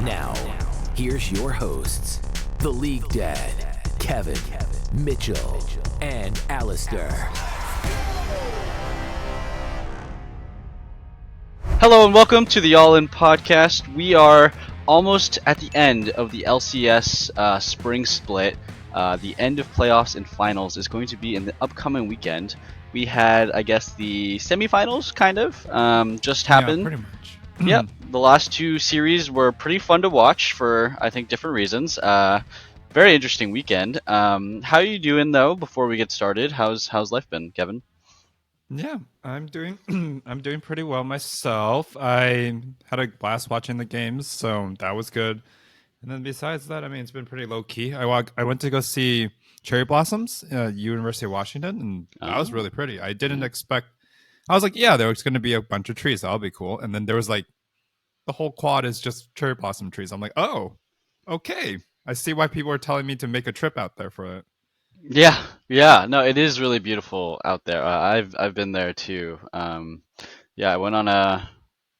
Now, here's your hosts, the League Dad, Kevin, Mitchell, and Alistair. Hello and welcome to the All In Podcast. We are almost at the end of the LCS spring split. The end of playoffs and finals is going to be in the upcoming weekend. We had, I guess, the semifinals kind of just happened. Yeah, pretty much. Yep, the last two series were pretty fun to watch for, I think, different reasons. Very interesting weekend. How are you doing though? Before we get started, how's life been, Kevin? Yeah, I'm doing I'm doing pretty well myself. I had a blast watching the games, so that was good. And then besides that, I mean, it's been pretty low key. I went to go see cherry blossoms at University of Washington, and that was really pretty. I didn't expect. I was like, yeah, there was going to be a bunch of trees. That'll be cool. And then there was like the whole quad is just cherry blossom trees. I'm like, oh, okay. I see why people are telling me to make a trip out there for it. Yeah, no, it is really beautiful out there. I've been there too. Yeah, I went on a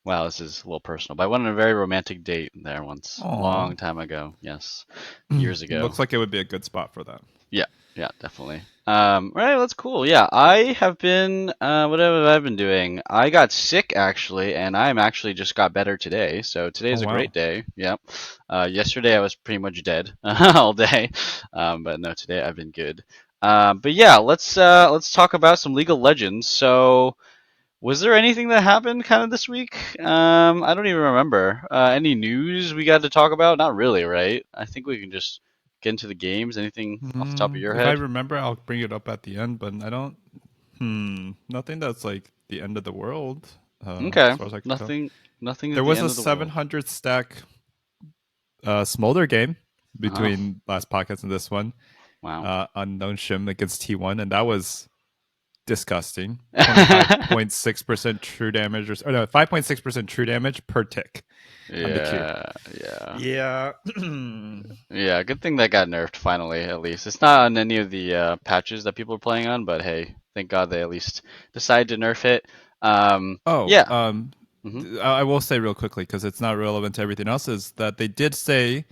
wow, this is a little personal, but I went on a very romantic date there once, a Aw. long time ago. Yes, years ago. Looks like it would be a good spot for that. Yeah, yeah, definitely. Right, that's cool. Yeah, I have been. What have I been doing? I got sick actually, and I'm actually just got better today. So today's Oh a wow. great day. Yep. Yesterday I was pretty much dead all day, but no, today I've been good. But yeah, let's talk about some League of Legends. So, was there anything that happened kind of this week? I don't even remember. Any news we got to talk about? Not really, right? I think we can just get into the games. Anything off the top of your If I head? remember, I'll bring it up at the end, but I don't. Nothing that's like the end of the world, Okay, as far as I can tell. nothing at There the was end a of the world. 700 stack Smolder game Uh-huh. between last podcast and this one. Wow. Unknown Shim against T1, and that was disgusting. 25.6% true damage, or no, 5.6% true damage per tick on the Q. Yeah, yeah. Yeah. Yeah, good thing that got nerfed finally, at least. It's not on any of the patches that people are playing on, but hey, thank God they at least decided to nerf it. Oh, Yeah. Hmm. I will say real quickly because it's not relevant to everything else. Is that they did say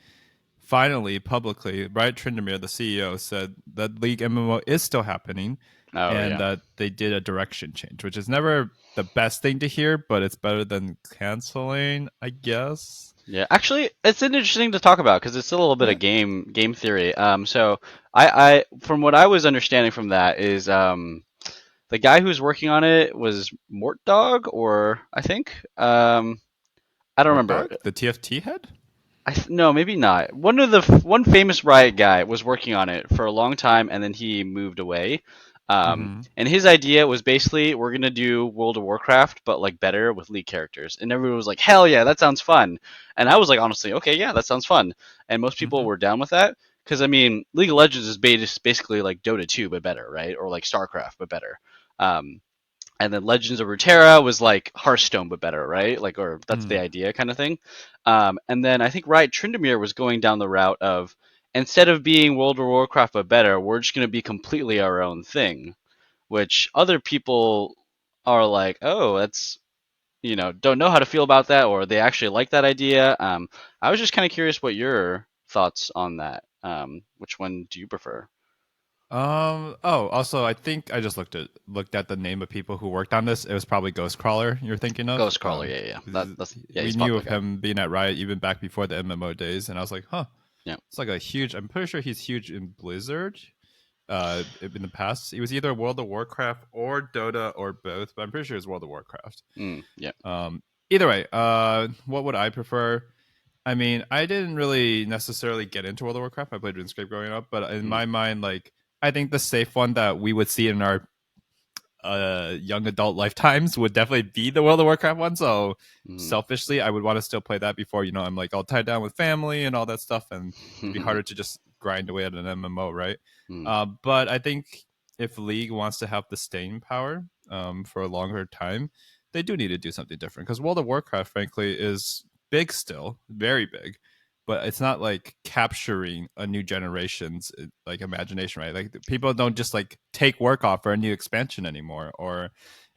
finally publicly, right? Tryndamere, the CEO, said that League MMO is still happening, Oh, and yeah. that they did a direction change, which is never the best thing to hear, but it's better than canceling, I guess. Yeah, actually, it's interesting to talk about because it's a little bit Yeah. of game theory. So I from what I was understanding from that is the guy who's working on it was Mort Dog, or I think I don't remember. Mortdog, the TFT head. No, maybe not. One famous Riot guy was working on it for a long time, and then he moved away. Mm-hmm. And his idea was basically we're gonna do World of Warcraft, but like better with League characters. And everyone was like, "Hell yeah, that sounds fun!" And I was like, honestly, okay, yeah, that sounds fun. And most people Mm-hmm. were down with that because I mean, League of Legends is basically like Dota 2 but better, right? Or like StarCraft but better. Um, and then Legends of Runeterra was like Hearthstone but better, right? Like, or that's the Mm. idea kind of thing. And then I think Riot Tryndamere was going down the route of instead of being World of Warcraft but better, we're just going to be completely our own thing, which other people are like, oh, that's don't know how to feel about that, or they actually like that idea. I was just kind of curious what your thoughts on that. Which one do you prefer? Oh, also, I think I just looked at the name of people who worked on this. It was probably Ghostcrawler you're thinking of. Ghostcrawler, yeah. That's yeah, We he's a knew popular of guy. him being at Riot even back before the MMO days, and I was like, huh, Yeah. it's like a huge. I'm pretty sure he's huge in Blizzard. In the past, he was either World of Warcraft or Dota or both, but I'm pretty sure it's World of Warcraft. Yeah. Either way, what would I prefer? I mean, I didn't really necessarily get into World of Warcraft. I played RuneScape growing up, but in Mm, my mind, like I think the safe one that we would see in our young adult lifetimes would definitely be the World of Warcraft one. So mm. selfishly, I would want to still play that before I'm like all tied down with family and all that stuff, and it'd be harder to just grind away at an MMO, right? Mm, But I think if League wants to have the staying power for a longer time, they do need to do something different because World of Warcraft, frankly, is big still, very big, but it's not like capturing a new generation's like imagination, right? Like people don't just like take work off for a new expansion anymore, or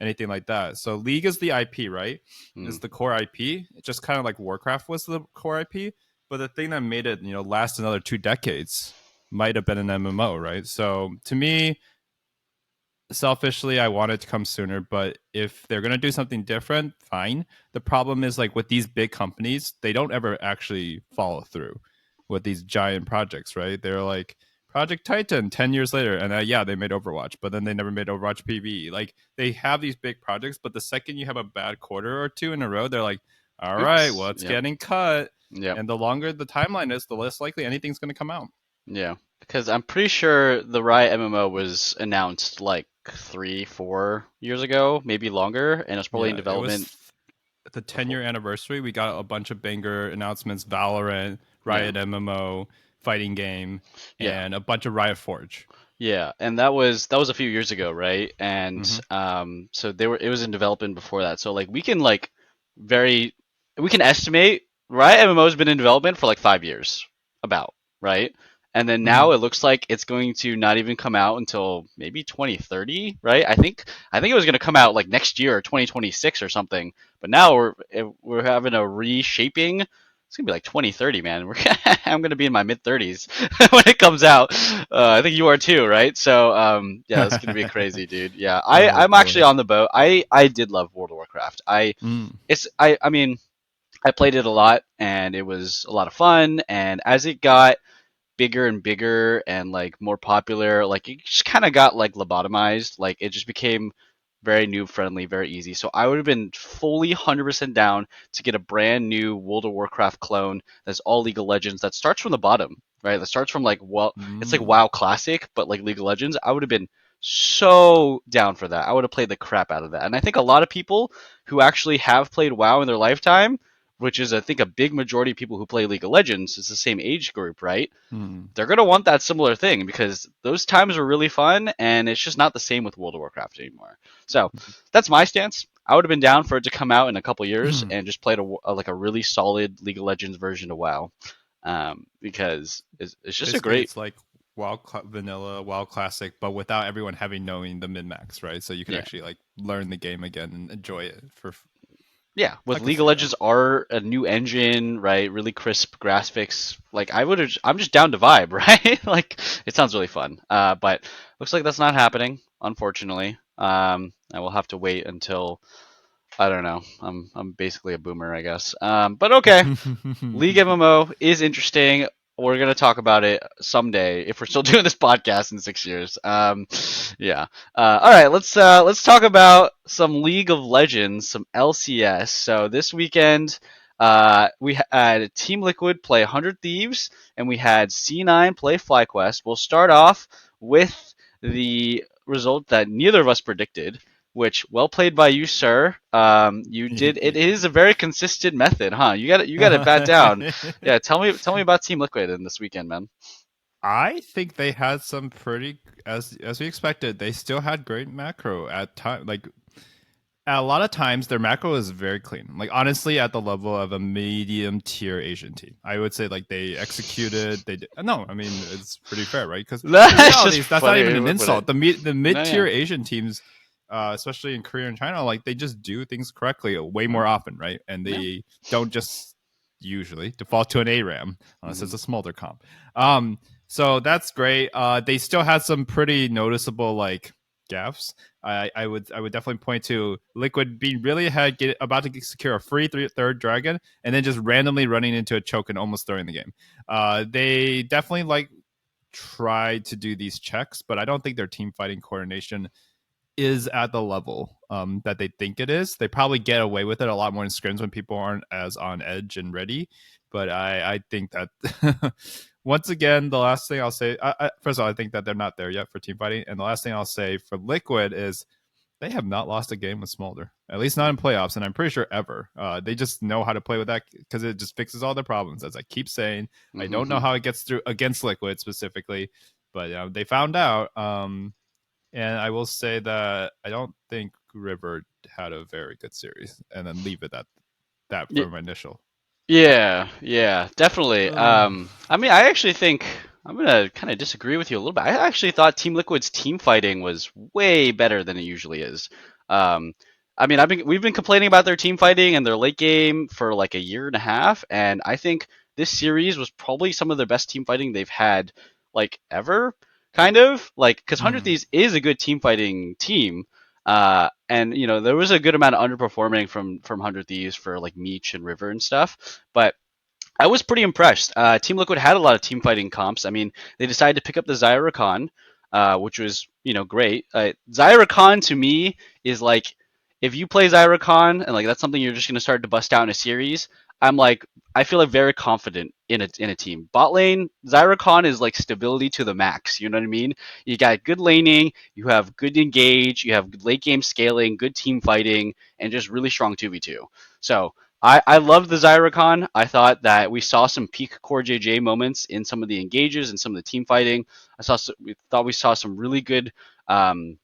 anything like that. So League is the IP, right? Mm. Is the core IP. It's just kind of like Warcraft was the core IP, but the thing that made it, last another 2 decades might have been an MMO, right? So to me, selfishly, I want it to come sooner, but if they're going to do something different, fine. The problem is like with these big companies, they don't ever actually follow through with these giant projects, right? They're like Project Titan 10 years later, and yeah, they made Overwatch, but then they never made Overwatch PvE. Like they have these big projects, but the second you have a bad quarter or two in a row, they're like, all right, Oops. what's Yep. getting cut? Yep. And the longer the timeline is, the less likely anything's going to come out. Yeah. Because I'm pretty sure the Riot MMO was announced like 3, 4 years ago, maybe longer, and it's probably in Yeah, it development was the before. 10-year anniversary. We got a bunch of banger announcements: Valorant, Yeah. Riot MMO, fighting game, Yeah. and a bunch of Riot Forge. Yeah, and that was a few years ago, right? And Hmm. so it was in development before that. So like very we can estimate, right? MMO's been in development for like 5 years, about, right? And then Hmm. now it looks like it's going to not even come out until maybe 2030, right? I think it was going to come out like next year or 2026 or something. But now we're having a reshaping. It's gonna be like 2030, man. I'm gonna be in my mid 30s when it comes out. I think you are too, right? So yeah, that's gonna be crazy, dude. Yeah, Oh I'm actually boy. on the boat. I did love World of Warcraft. Mm. I mean, I played it a lot, and it was a lot of fun. And as it got bigger and bigger and like more popular, like it just kind of got like lobotomized. Like it just became very noob friendly, very easy. So I would have been fully 100% down to get a brand new World of Warcraft clone that's all League of Legends that starts from the bottom, right? That starts from like, well, it's like Mm. WoW Classic, but like League of Legends. I would have been so down for that. I would have played the crap out of that. And I think a lot of people who actually have played WoW in their lifetime, which is I think a big majority of people who play League of Legends, is the same age group, right? Mm. They're going to want that similar thing because those times were really fun, and it's just not the same with World of Warcraft anymore. So that's my stance. I would have been down for it to come out in a couple years and just played like a really solid League of Legends version of WoW, because it's just a Basically, great. it's like vanilla, WoW Classic, but without everyone having knowing the min max, right? So you can Yeah. actually like learn the game again and enjoy it. Yeah, I with can League of see that. Legends art, a new engine, right? Really crisp graphics. Like I'm just down to vibe, right? Like it sounds really fun. But looks like that's not happening, unfortunately. I will have to wait until I don't know. I'm basically a boomer, I guess. But okay. League MMO is interesting. We're gonna talk about it someday if we're still doing this podcast in 6 years. Yeah. All right. Let's talk about some League of Legends, some LCS. So this weekend, we had Team Liquid play 100 Thieves, and we had C9 play FlyQuest. We'll start off with the result that neither of us predicted, which well played by you, sir. You did. It is a very consistent method, huh? You got it bat down. Yeah, tell me about Team Liquid in this weekend, man. I think they had some pretty, as we expected. They still had great macro at time. Like at a lot of times, their macro is very clean. Like honestly, at the level of a medium tier Asian team, I would say like they executed. They did, no, I mean it's pretty fair, right? Because the That's reality just is that's not funny even way an to put it. insult. The No, mid yeah, tier Asian teams, especially in Korea and China, like they just do things correctly way yeah, more often, right? And yeah. they don't just usually default to an ARAM unless Mm-hmm. it's a smolder comp. So that's great. They still had some pretty noticeable like gaffes. I would definitely point to Liquid being really ahead, about to secure a free third dragon, and then just randomly running into a choke and almost throwing the game. They definitely like tried to do these checks, but I don't think their team fighting coordination is at the level that they think it is. They probably get away with it a lot more in scrims when people aren't as on edge and ready. But I think that once again, the last thing I'll say, first of all, I think that they're not there yet for team fighting. And the last thing I'll say for Liquid is they have not lost a game with Smolder, at least not in playoffs, and I'm pretty sure ever. They just know how to play with that because it just fixes all their problems. As I keep saying, I don't know Mm-hmm. how it gets through against Liquid specifically, but they found out. And I will say that I don't think River had a very good series, and then leave it at that for my initial. Yeah, yeah, definitely. Uh, I mean, I actually think I'm gonna kind of disagree with you a little bit. I actually thought Team Liquid's team fighting was way better than it usually is. I mean, we've been complaining about their team fighting and their late game for like a year and a half, and I think this series was probably some of the best team fighting they've had like ever, kind of like because Hundred Mm. Thieves is a good team fighting team. And there was a good amount of underperforming from Hundred Thieves for like Meech and River and stuff, but I was pretty impressed. Team Liquid had a lot of team fighting comps. I mean, they decided to pick up the Zyra Khan, which was great. Zyra Khan to me is like if you play Zyra Khan and like that's something you're just gonna start to bust out in a series. I'm like I feel like very confident in a team. Bot lane Zyra Khan is like stability to the max. You know what I mean? You got good laning, you have good engage, you have good late game scaling, good team fighting, and just really strong 2v2. So I loved the Zyracon. I thought that we saw some peak core JJ moments in some of the engages and some of the team fighting. We thought we saw some really good um,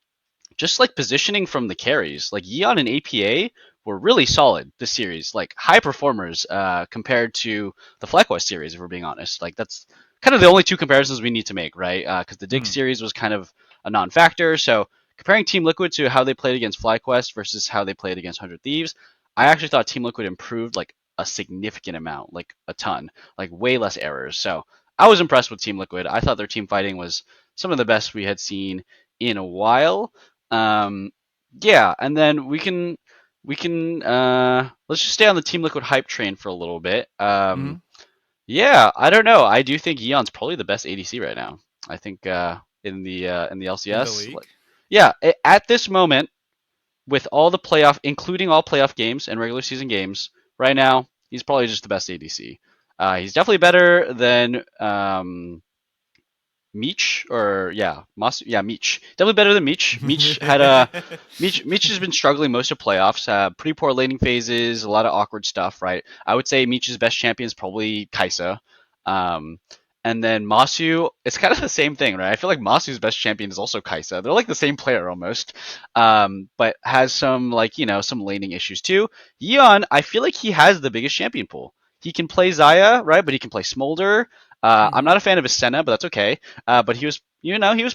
just like positioning from the carries. Like Yeon and APA were really solid this series, like high performers compared to the FlyQuest series, if we're being honest. Like that's kind of the only two comparisons we need to make, right? Because the Dig Mm. series was kind of a non-factor. So comparing Team Liquid to how they played against FlyQuest versus how they played against 100 Thieves, I actually thought Team Liquid improved like a significant amount, like a ton, like way less errors. So I was impressed with Team Liquid. I thought their team fighting was some of the best we had seen in a while. Um, yeah, and then we can let's just stay on the Team Liquid hype train for a little bit. Mm. Yeah, I don't know. I do think Yeon's probably the best ADC right now. I think in the In the LCS, like, league. yeah, at this moment with all the playoff, including all playoff games and regular season games, right now he's probably just the best ADC. He's definitely better than Meech or yeah, Meech. Definitely better than Meech. Meech has been struggling most of playoffs. Pretty poor laning phases, a lot of awkward stuff, right? I would say Meech's best champion is probably Kaisa. Um, and then Masu, it's kind of the same thing, right? I feel like Masu's best champion is also Kaisa. They're like the same player almost, but has some like some laning issues too. Yeon, I feel like he has the biggest champion pool. He can play Zaya, right? But he can play Smolder. I'm Hmm. not a fan of his Senna, but that's okay. But he was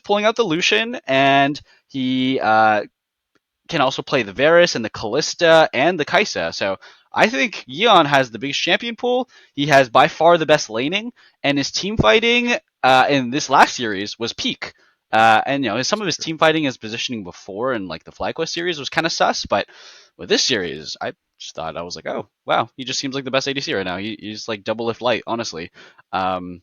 pulling out the Lucian, and he can also play the Varus and the Callista and the Kaisa. So I think Yeon has the biggest champion pool. He has by far the best laning, and his team fighting in this last series was peak. And some of his team fighting, his positioning before in like the FlyQuest series was kind of sus, but with this series, I just thought I was like, oh wow, he just seems like the best ADC right now. He's like double lift light, honestly. Um,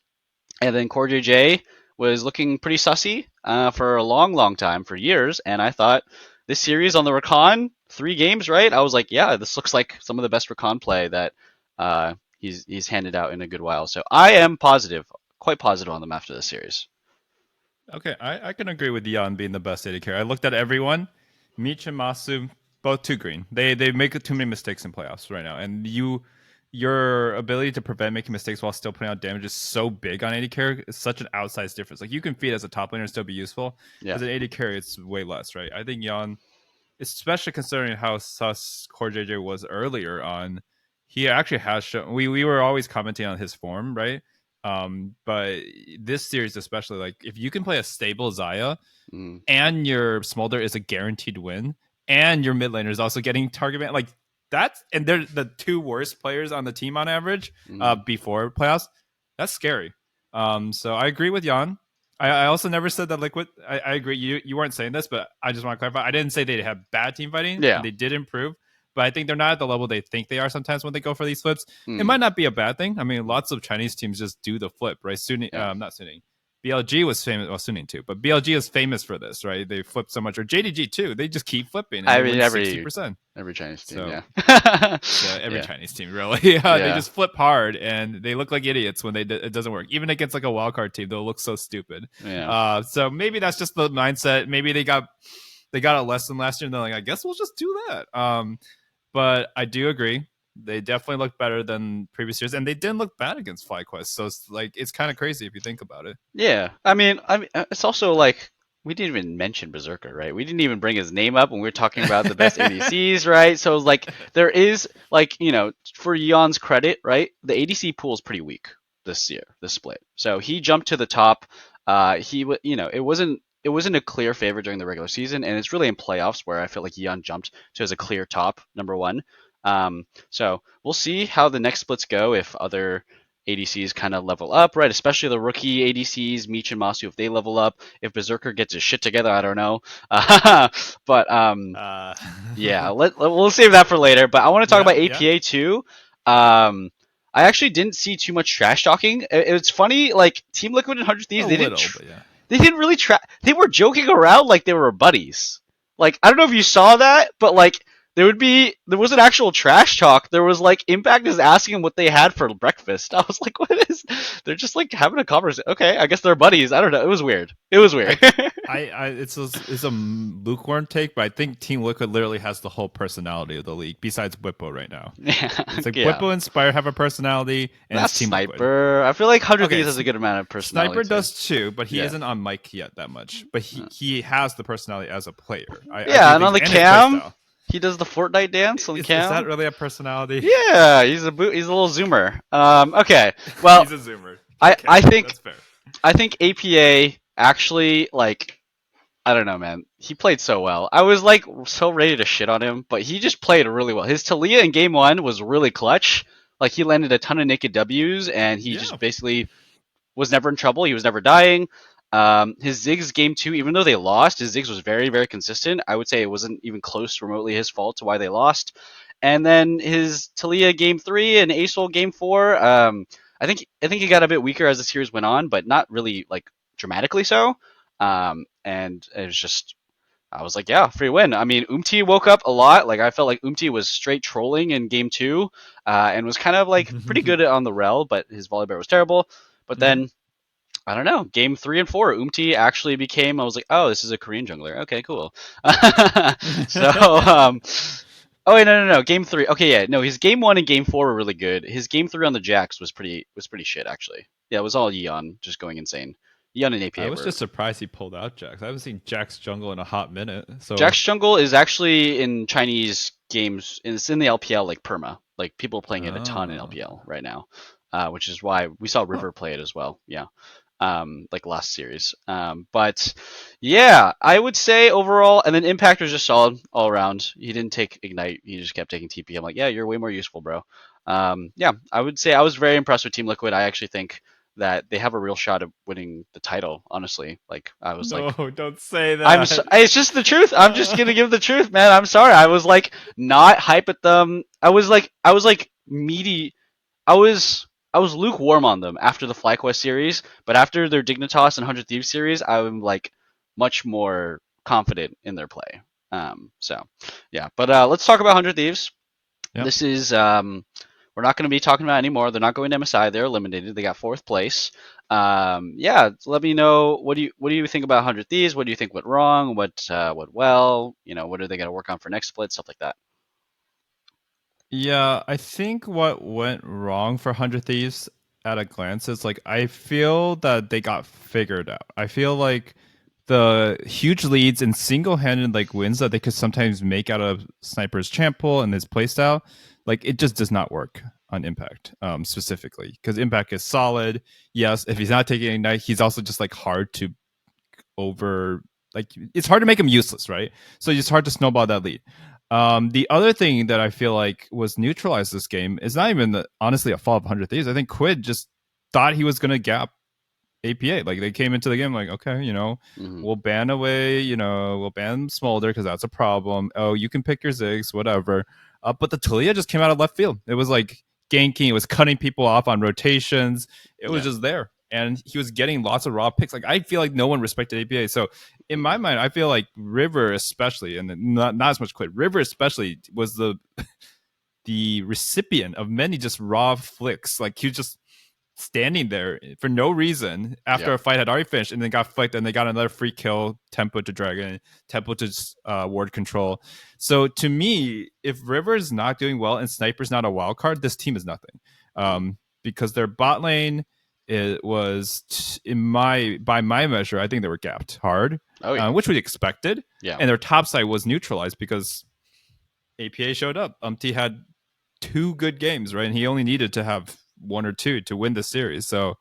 and then Core JJ was looking pretty sussy for a long, long time, for years. And I thought this series on the Rakan, 3 games, right? I was like, yeah, this looks like some of the best Rakan play that he's handed out in a good while. So I am positive, quite positive on them after this series. Okay, I can agree with Yan being the best AD carry. I looked at everyone. Meech and Masu, both too green. They make too many mistakes in playoffs right now. And your ability to prevent making mistakes while still putting out damage is so big on AD carry. It's such an outsized difference. Like you can feed as a top laner and still be useful. Yeah. As an AD carry, it's way less, right? I think Yan, especially considering how sus Core JJ was earlier on, he actually has shown. We were always commenting on his form, right? But this series, especially, like if you can play a stable Zaya Mm, and your Smolder is a guaranteed win, and your mid laner is also getting target ban, like that's and they're the two worst players on the team on average mm, before playoffs. That's scary. So I agree with Jan. I also never said that Liquid. I agree. You weren't saying this, but I just want to clarify. I didn't say they have bad team fighting, and yeah. they did improve. But I think they're not at the level they think they are sometimes when they go for these flips. It Mm, might not be a bad thing. I mean, lots of Chinese teams just do the flip, right? yeah. Not Suning. BLG was famous, well, Suning too, but BLG is famous for this, right? They flip so much, or JDG too. They just keep flipping and I they mean, win 60%. every Chinese team, So yeah. every Yeah. Chinese team, really, they Yeah. just flip hard and they look like idiots when it doesn't work. Even against like a wildcard team, they'll look so stupid. Yeah. So maybe that's just the mindset. Maybe they got a lesson last year, and they're like, I guess we'll just do that. But I do agree. They definitely look better than previous years, and they didn't look bad against FlyQuest. So it's kind of crazy if you think about it. Yeah, I mean, it's also like we didn't even mention Berserker, right? We didn't even bring his name up when we were talking about the best ADCs, right? So like there is like for Yeon's credit, right? The ADC pool is pretty weak this year, this split. So he jumped to the top. It wasn't it wasn't a clear favorite during the regular season, and it's really in playoffs where I feel like Yeon jumped to as a clear top number one. So we'll see how the next splits go if other ADCs kind of level up, right? Especially the rookie ADCs, Meech and Masu, if they level up. If Berserker gets his shit together, I don't know. But Uh, yeah, we'll save that for later. But I want to talk yeah, about yeah, APA too. I actually didn't see too much trash talking. It's funny, like Team Liquid and 100 Thieves, a little, but yeah. they didn't really they were joking around like they were buddies. Like I don't know if you saw that, but like there was an actual trash talk. There was like Impact is asking them what they had for breakfast. I was like, what is? They're just like having a conversation. Okay, I guess they're buddies. I don't know. It was weird. It was weird. It's a lukewarm take, but I think Team Liquid literally has the whole personality of the league, besides Whippo right now. Yeah, It's like yeah. Whippo and Spire have a personality, and Not it's Team Liquid. Sniper. I feel like 100 Okay, Thieves has a good amount of personality. Sniper too. does too, but he Yeah. isn't on mic yet that much. But he has the personality as a player. I Yeah, do and on the think, his cam, playstyle. he does the Fortnite dance on the Is cam. that really a personality? Yeah, he's a little zoomer. Okay, well, He's a zoomer. I Okay, I think that's fair. I think APA actually like I don't know, man. He played so well. I was like so ready to shit on him, but he just played really well. His Talia in game one was really clutch. Like he landed a ton of naked W's, and he Yeah. just basically was never in trouble. He was never dying. His Ziggs game two, even though they lost, his Ziggs was very, very consistent. I would say it wasn't even close remotely his fault to why they lost. And then his Talia game three and Asol game four, I think he got a bit weaker as the series went on, but not really like dramatically so. And it was just I was like, yeah, free win. I mean, Umti woke up a lot. Like I felt like Umti was straight trolling in game two, and was kind of like pretty good on the rel, but his Volibear was terrible. But Mhm. then I don't know. Game three and four, Umti actually became. I was like, oh, this is a Korean jungler. Okay, cool. So, oh wait, no. Game three. Okay, yeah, no. His game one and game four were really good. His game three on the Jax was pretty shit actually. Yeah, it was all Yeon just going insane. Yeon and I APA was were. just surprised he pulled out Jax. I haven't seen Jax jungle in a hot minute. So Jax jungle is actually in Chinese games. It's in the LPL like perma. Like people playing it a ton in oh. LPL right now, which is why we saw Huh. River play it as well. Yeah. Like last series. But yeah, I would say overall, and then Impact was just solid all around. He didn't take Ignite. He just kept taking TP. I'm like, yeah, you're way more useful, bro. Yeah, I would say I was very impressed with Team Liquid. I actually think that they have a real shot at winning the title. Honestly, like I was No, like, don't say that. it's just the truth. I'm just gonna give the truth, man. I'm sorry. I was like not hype at them. I was like meaty. I was I was lukewarm on them after the FlyQuest series, but after their Dignitas and 100 Thieves series, I'm like much more confident in their play. So yeah, but let's talk about 100 Thieves. Yep. This is we're not going to be talking about it anymore. They're not going to MSI. They're eliminated. They got fourth place. Yeah, let me know what do you think about 100 Thieves? What do you think went wrong? What went well? What are they going to work on for next split? Stuff like that. Yeah, I think what went wrong for 100 Thieves at a glance is like I feel that they got figured out. I feel like the huge leads and single-handed like wins that they could sometimes make out of Sniper's champ pool and his playstyle, like it just does not work on Impact specifically because Impact is solid. Yes, if he's not taking Ignite, he's also just like hard to over like it's hard to make him useless, right? So it's hard to snowball that lead. The other thing that I feel like was neutralized this game is not even honestly a fault of 100 Thieves. I think Quid just thought he was going to gap APA. Like they came into the game like, okay, Mm-hmm. we'll ban away, we'll ban Smolder because that's a problem. Oh, you can pick your Ziggs, whatever. But the Talia just came out of left field. It was like ganking. It was cutting people off on rotations. It was Yeah. just there, and he was getting lots of raw picks. Like I feel like no one respected APA. So in my mind, I feel like River especially, and not as much Quid. River especially was the recipient of many just raw flicks. Like he was just standing there for no reason after Yeah. a fight had already finished and then got flicked and they got another free kill, tempo to dragon, tempo to ward control. So to me, if River's not doing well and Sniper's not a wild card, this team is nothing. Because their bot lane it was by my measure, I think they were gapped hard, Oh yeah. which we expected. Yeah. And their top side was neutralized because APA showed up. He had 2 good games, right? And he only needed to have 1 or 2 to win the series. So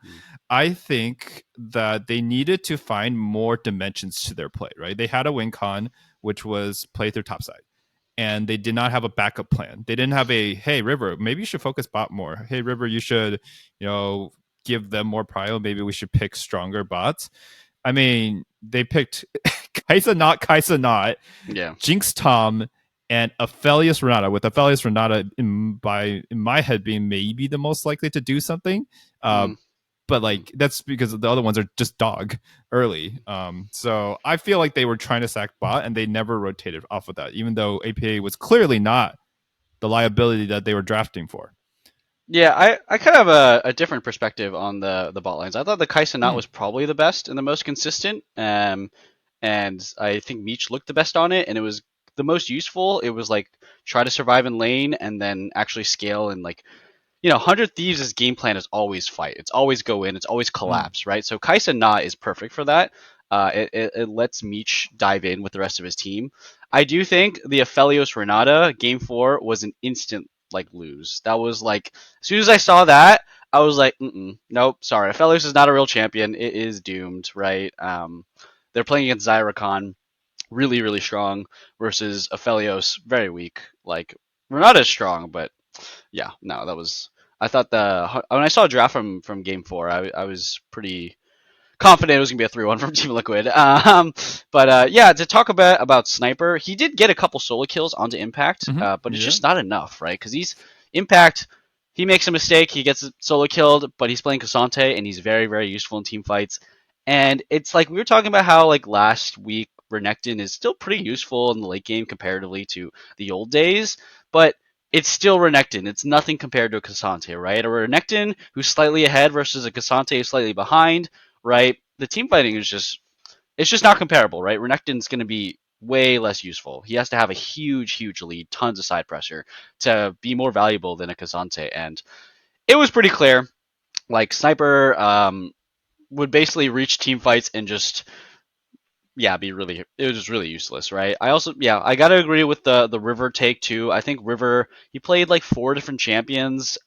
I think that they needed to find more dimensions to their play, right? They had a win con, which was play through topside, and they did not have a backup plan. They didn't have a, hey, River, maybe you should focus bot more. Hey, River, you should, give them more prio. Maybe we should pick stronger bots. I mean, they picked Kaisa not, Yeah. Jinx Tom, and Aphelios Renata, with Aphelios Renata in my head being maybe the most likely to do something. Uh, Mm. but like that's because the other ones are just dog early. So I feel like they were trying to sack bot and they never rotated off of that, even though APA was clearly not the liability that they were drafting for. Yeah, I kind of have a different perspective on the bot lines. I thought the Kaisa Knot Mm. was probably the best and the most consistent. And I think Meech looked the best on it, and it was the most useful. It was like try to survive in lane and then actually scale and like 100 Thieves' game plan is always fight. It's always go in. It's always Mm. collapse, right? So Kaisa Na is perfect for that. It lets Meech dive in with the rest of his team. I do think the Aphelios Renata game 4 was an instant like lose. That was like as soon as I saw that, I was like, nope, sorry. Aphelios is not a real champion. It is doomed, right? They're playing against Zyracon, really, really strong, versus Aphelios, very weak. Like Renata is strong, but yeah, no, that was. I thought when I saw a draft from Game 4, I was pretty confident it was gonna be a 3-1 from Team Liquid. But yeah, to talk about Sniper, he did get a couple solo kills onto Impact, Mm-hmm. but it's Yeah. just not enough, right? Because he's Impact. He makes a mistake, he gets solo killed, but he's playing Cassante and he's very, very useful in team fights. And it's like we were talking about how like last week Renekton is still pretty useful in the late game comparatively to the old days, but it's still Renekton. It's nothing compared to a Cassante, right? A Renekton who's slightly ahead versus a Cassante who's slightly behind, right? The team fighting is just it's just not comparable, right? Renekton's going to be way less useful. He has to have a huge, huge lead, tons of side pressure to be more valuable than a Kazante. And it was pretty clear. Like Sniper would basically reach team fights and just it was just really useless, right? I also I gotta agree with the River take too. I think River he played like 4 different champions,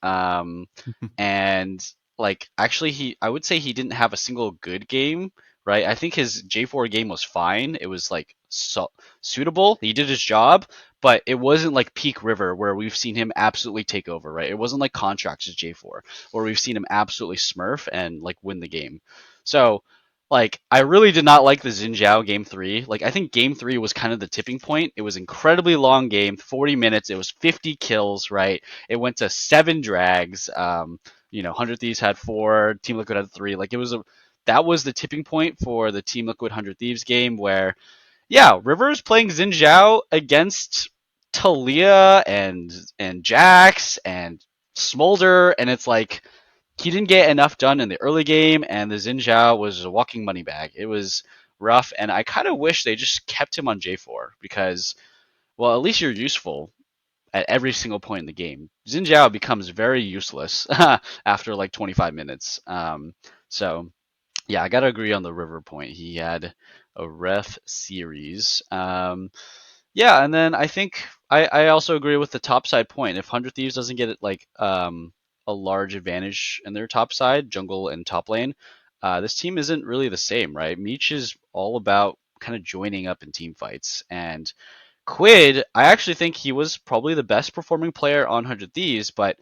and like actually I would say he didn't have a single good game, right? I think his J4 game was fine. It was like suitable. He did his job, but it wasn't like peak River where we've seen him absolutely take over, right? It wasn't like Contracts' J4 where we've seen him absolutely smurf and like win the game. So like I really did not like the Xin Zhao game 3. Like I think game 3 was kind of the tipping point. It was incredibly long game, 40 minutes. It was 50 kills, right? It went to 7 drags. 100 Thieves had 4, Team Liquid had 3. Like that was the tipping point for the Team Liquid 100 Thieves game where Rivers playing Xin Zhao against Talia and Jax and Smolder, and it's like he didn't get enough done in the early game, and the Xin Zhao was a walking money bag. It was rough, and I kind of wish they just kept him on J4 because, well, at least you're useful at every single point in the game. Xin Zhao becomes very useless after like 25 minutes. So yeah, I gotta agree on the River point. He had a ref series. Yeah, and then I think I also agree with the top side point. If 100 Thieves doesn't get it like a large advantage in their top side, jungle and top lane, this team isn't really the same, right? Meech is all about kind of joining up in team fights. And Quid, I actually think he was probably the best performing player on 100 Thieves, but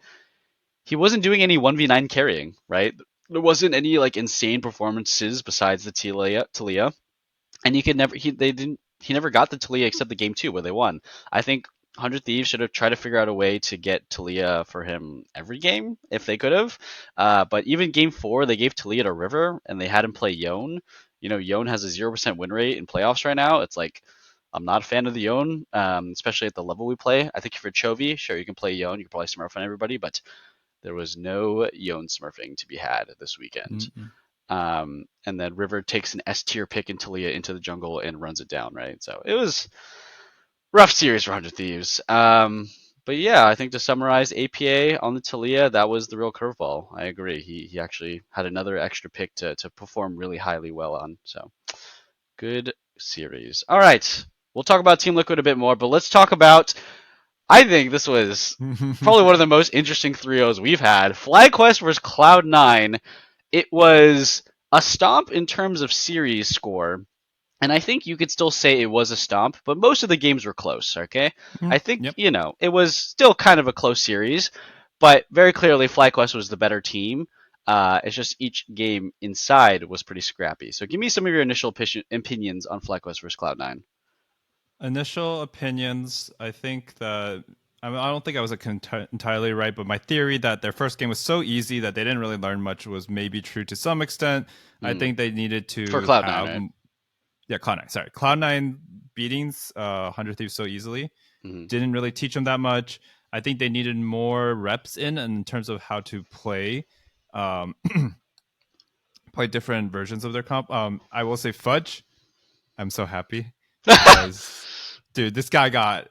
he wasn't doing any 1v9 carrying, right? There wasn't any like insane performances besides the Talia, and you could never he never got the Talia except the game 2 where they won. I think 100 Thieves should have tried to figure out a way to get Talia for him every game if they could have. But even game 4 they gave Talia to River and they had him play Yone. Yone has a 0% win rate in playoffs right now. It's like I'm not a fan of the Yone, especially at the level we play. I think if you're Chovy, sure you can play Yone, you can probably smurf on everybody, but there was no Yone smurfing to be had this weekend. Mm-mm. And then River takes an S tier pick in Talia into the jungle and runs it down, right? So it was rough series for 100 Thieves. But yeah, I think to summarize APA on the Talia, that was the real curveball. I agree. He actually had another extra pick to perform really highly well on. So good series. All right. We'll talk about Team Liquid a bit more, but let's talk about I think this was probably one of the most interesting 3-0s we've had. FlyQuest versus Cloud9. it was a stomp in terms of series score, and I think you could still say it was a stomp, but most of the games were close, okay? I think, Yep. it was still kind of a close series, but very clearly FlyQuest was the better team. It's just each game inside was pretty scrappy. So give me some of your initial opinions on FlyQuest versus Cloud9. Initial opinions. I think that I don't think I was entirely right, but my theory that their first game was so easy that they didn't really learn much was maybe true to some extent. I Mm. think they needed For to Cloud9, have right? yeah, Cloud9. Sorry, Cloud9 beatings 100 Thieves so easily Mm-hmm. didn't really teach them that much. I think they needed more reps in terms of how to play. Um, play different versions of their comp. I will say Fudge. I'm so happy because, dude, this guy got.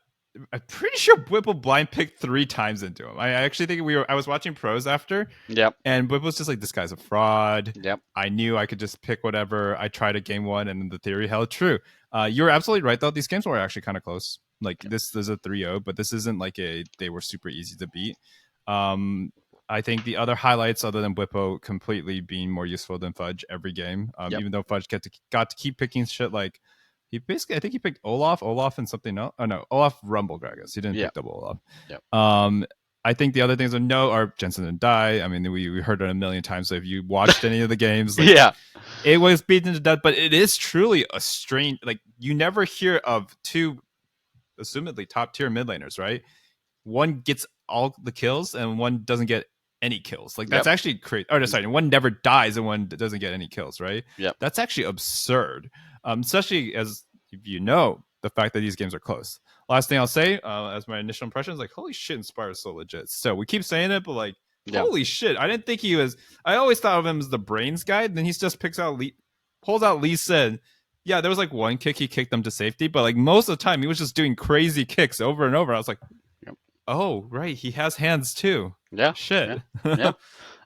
I'm pretty sure Whipple blind picked 3 times into him. I actually think I was watching pros after, Yep. and Whip was just like, this guy's a fraud. Yep. I knew I could just pick whatever. I tried a game one, and the theory held true. You're absolutely right, though. These games were actually kind of close. Like, this is a 3-0, but this isn't like they were super easy to beat. Um, I think the other highlights, other than Whippo completely being more useful than Fudge every game, Yep. even though Fudge got to keep picking shit like I think he picked Olaf, and something else. Oh no, Olaf Rumblegragas. He didn't pick Yep. double Olaf. Yep. I think the other things to note are Jensen didn't die. I mean, we heard it a million times. So if you watched any of the games, like Yeah. it was beaten to death, but it is truly a strange. Like you never hear of 2, assumedly top tier mid laners, right? One gets all the kills and one doesn't get any kills. Like that's Yep. actually crazy. Oh, sorry, one never dies and one doesn't get any kills, right? Yep. That's actually absurd. Especially as if you know the fact that these games are close. Last thing I'll say, as my initial impression is like, holy shit, Inspire is so legit. So we keep saying it, but like, Yeah. holy shit, I didn't think he was. I always thought of him as the brains guy. Then he just pulls out Lee Sin. Yeah, there was like one kick he kicked them to safety, but like most of the time he was just doing crazy kicks over and over. I was like, Yep. oh, right. He has hands too. Yeah. Shit. Yeah.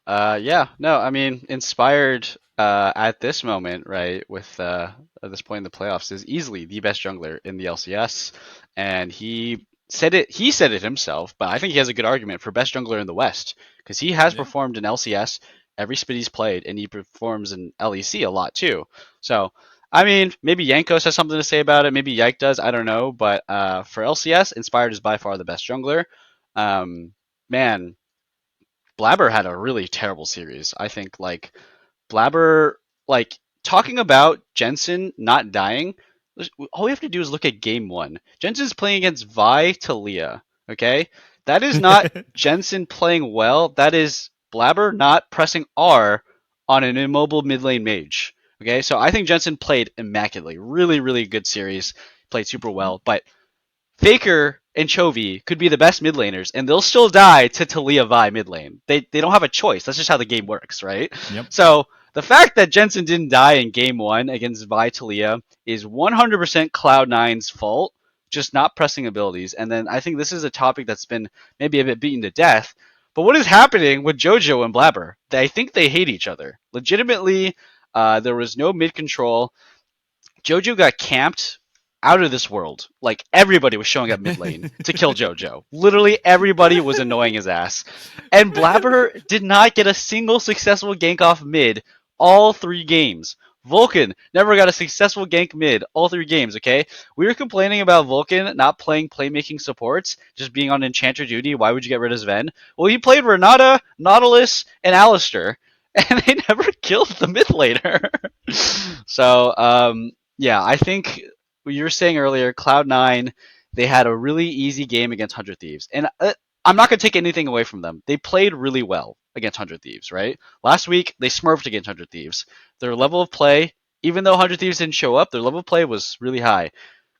Yeah. Yeah, no, I mean, inspired at this moment, right, with at this point in the playoffs, is easily the best jungler in the LCS, and he said it. He said it himself, but I think he has a good argument for best jungler in the West because he has Yeah. performed in LCS every split he's played, and he performs in LEC a lot too. So, I mean, maybe Yankos has something to say about it. Maybe Yike does. I don't know, but for LCS, inspired is by far the best jungler. Man, Blabber had a really terrible series. I think Blabber, talking about Jensen not dying, all we have to do is look at game one. Jensen's playing against Vi Talia. Okay, that is not Jensen playing well. That is Blabber not pressing R on an immobile mid lane mage. Okay, so I think Jensen played immaculately. Really, really good series. Played super well, but Faker and Chovy could be the best mid laners, and they'll still die to Talia Vi mid lane. They don't have a choice. That's just how the game works, right? Yep. So the fact that Jensen didn't die in game one against Vi Talia is 100% Cloud9's fault, just not pressing abilities. And then I think this is a topic that's been maybe a bit beaten to death. But what is happening with JoJo and Blabber? I think they hate each other. Legitimately, there was no mid control. Jojo got camped out of this world. Like everybody was showing up mid lane to kill Jojo. Literally everybody was annoying his ass. And Blabber did not get a single successful gank off mid all 3 games. Vulcan never got a successful gank mid all 3 games, okay? We were complaining about Vulcan not playing playmaking supports, just being on Enchanter duty. Why would you get rid of Sven? Well, he played Renata, Nautilus, and Alistair, and they never killed the mid laner. So, yeah, I think what you were saying earlier, Cloud9, they had a really easy game against 100 Thieves. And I'm not going to take anything away from them. They played really well against 100 Thieves, right? Last week, they smurfed against 100 Thieves. Their level of play, even though 100 Thieves didn't show up, their level of play was really high.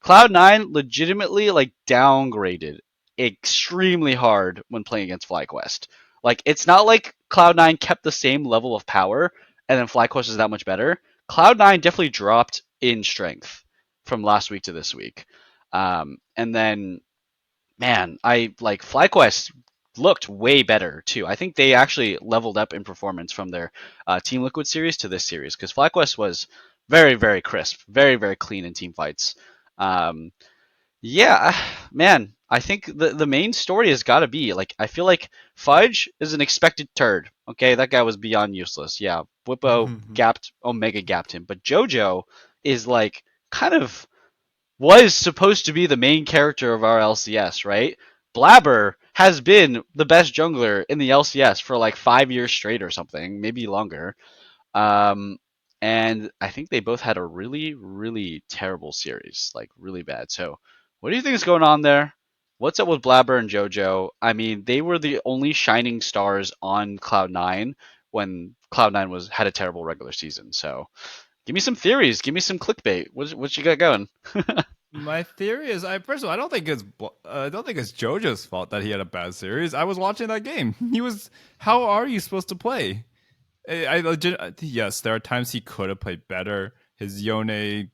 Cloud9 legitimately downgraded extremely hard when playing against FlyQuest. It's not like Cloud9 kept the same level of power and then FlyQuest is that much better. Cloud9 definitely dropped in strength from last week to this week. And then, man, I like FlyQuest looked way better too. I think they actually leveled up in performance from their Team Liquid series to this series because FlyQuest was very, very crisp, very, very clean in team fights. Um, yeah, man, I think the main story has got to be I feel like Fudge is an expected turd Okay, that guy was beyond useless. Yeah, Whippo gapped, Omega gapped him, but JoJo is like kind of was supposed to be the main character of our LCS, right? Blabber has been the best jungler in the LCS for like 5 years straight or something, maybe longer. Um, and I think they both had a really, really terrible series, like really bad. So, what do you think is going on there? What's up with Blabber and JoJo? I mean, they were the only shining stars on Cloud9 when Cloud9 was had a terrible regular season. So, give me some theories. Give me some clickbait. What you got going? My theory is, I first of all, I don't think it's JoJo's fault that he had a bad series. I was watching that game. He was. How are you supposed to play? I legit. Yes, there are times he could have played better. His Yone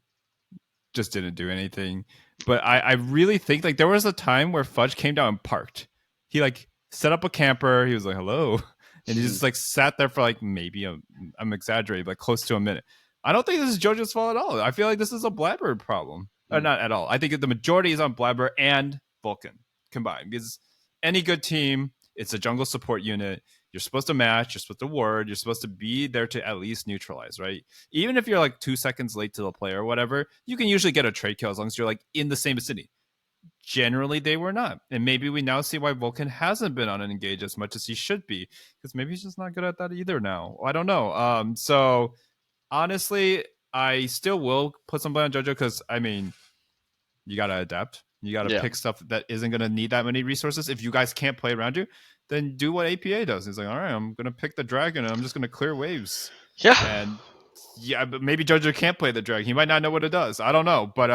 just didn't do anything. But I really think like there was a time where Fudge came down and parked. He like set up a camper. He was like, "Hello," and he just like sat there for like maybe I'm exaggerating, but close to a minute. I don't think this is JoJo's fault at all. I feel like this is a Blabber problem. Or not at all. I think the majority is on Blabber and Vulcan combined because any good team, it's a jungle support unit. You're supposed to match. You're supposed to ward. You're supposed to be there to at least neutralize, right? Even if you're like 2 seconds late to the play or whatever, you can usually get a trade kill as long as you're like in the same vicinity. Generally, they were not. And maybe we now see why Vulcan hasn't been on an engage as much as he should be because maybe he's just not good at that either now. I don't know. So honestly, I still will put some blame on JoJo because, I mean, you got to adapt. You got to Yeah, pick stuff that isn't going to need that many resources. If you guys can't play around you, then do what APA does. It's like, all right, I'm going to pick the dragon and I'm just going to clear waves. yeah. And yeah, but maybe JoJo can't play the dragon. He might not know what it does. I don't know. But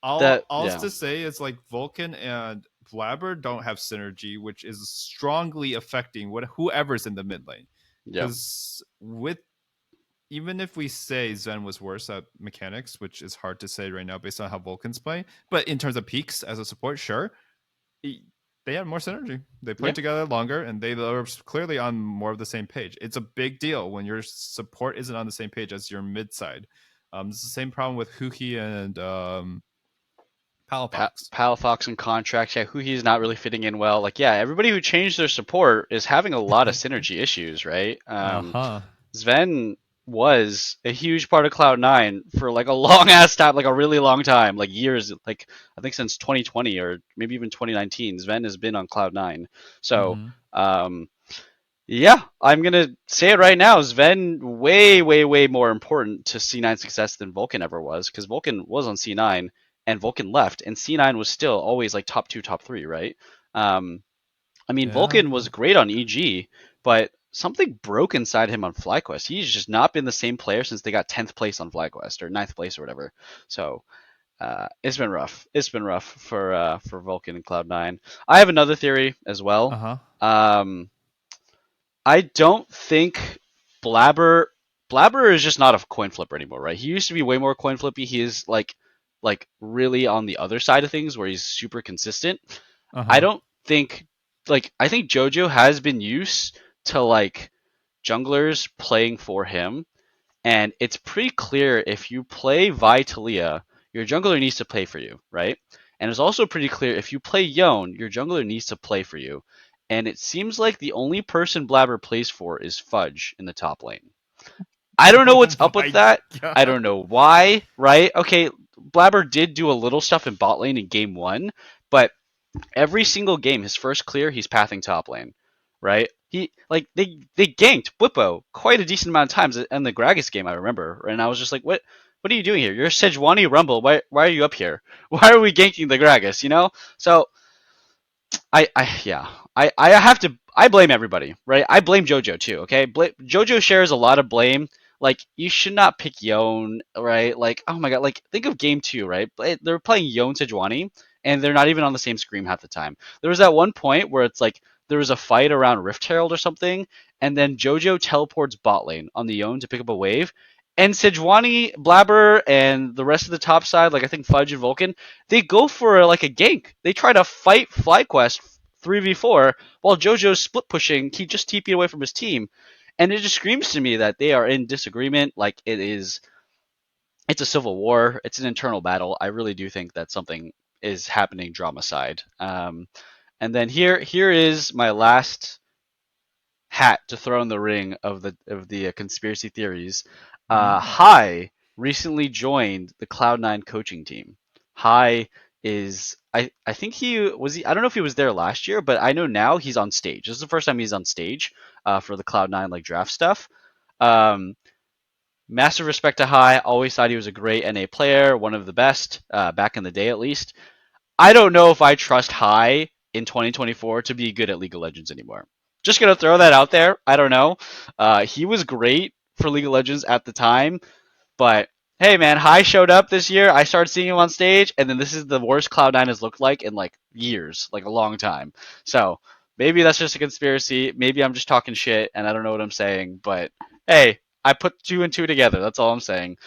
all Yeah, to say is like Vulcan and Blabber don't have synergy, which is strongly affecting whoever's in the mid lane. yeah, Because with even if we say Zen was worse at mechanics, which is hard to say right now based on how Vulcans play, but in terms of peaks as a support, sure, they had more synergy. They yeah. played together longer, and they were clearly on more of the same page. It's a big deal when your support isn't on the same page as your mid side. It's the same problem with Huki and Palafox. Palafox and contracts. Yeah, Huhi's not really fitting in well. Like, yeah, everybody who changed their support is having a lot of synergy issues, right? Uh-huh. Sven was a huge part of Cloud9 for like a long ass time, like a really long time, like years, like I think since 2020 or maybe even 2019. Sven has been on Cloud9. So, Mm-hmm. yeah, I'm gonna say it right now. Sven way, way, way more important to C9 success than Vulcan ever was, because Vulcan was on C9 and Vulcan left, and C9 was still always like top two, top three, right? Um, I mean, Yeah. Vulcan was great on EG, but something broke inside him on FlyQuest. He's just not been the same player since they got 10th place on FlyQuest or ninth place or whatever. So it's been rough. It's been rough for Vulcan and Cloud9. I have another theory as well. Uh-huh. Um, I don't think Blabber Blabber is just not a coin flipper anymore, right? He used to be way more coin flippy. He is like really on the other side of things where he's super consistent. I Uh-huh. don't think I think JoJo has been used to like junglers playing for him, and it's pretty clear if you play Vi Talia, your jungler needs to play for you, right? And it's also pretty clear if you play Yone, your jungler needs to play for you. And it seems like the only person Blabber plays for is Fudge in the top lane. I don't know Oh what's up with my that. I god. don't know why, right? Okay, Blabber did do a little stuff in bot lane in game one, but every single game, his first clear, he's pathing top lane, right? He like they ganked Whippo quite a decent amount of times in the Gragas game, I remember, and I was just like, what are you doing here? You're Sejuani Rumble. Why are you up here? Why are we ganking the Gragas? You know? So I yeah. I have to I blame everybody, right? I blame JoJo too, okay? JoJo shares a lot of blame. Like you should not pick Yone, right? Like oh my god, like think of game 2, right? They're playing Yone Sejuani and they're not even on the same screen half the time. There was that one point where it's like there was a fight around Rift Herald or something, and then JoJo teleports bot lane on the Yone to pick up a wave. And Sejuani, Blabber, and the rest of the top side, like I think Fudge and Vulcan, they go for like a gank. They try to fight FlyQuest 3v4 while JoJo's split pushing, he just TP'd away from his team. And it just screams to me that they are in disagreement. Like it's a civil war. It's an internal battle. I really do think that something is happening drama side. And then here is my last hat to throw in the ring of the conspiracy theories. Mm. Hai recently joined the Cloud9 coaching team. Hai is I think he I don't know if he was there last year, but I know now he's on stage. This is the first time he's on stage for the Cloud9 like draft stuff. Um, Massive respect to Hai. Always thought he was a great NA player, one of the best back in the day at least. I don't know if I trust Hai in 2024 to be good at League of Legends anymore. Just gonna throw that out there. I don't know. He was great for League of Legends at the time, but hey, man, Hai showed up this year. I started seeing him on stage, and then this is the worst Cloud9 has looked like in like years, like a long time. So maybe that's just a conspiracy. Maybe I'm just talking shit, and I don't know what I'm saying. But hey, I put two and two together. That's all I'm saying.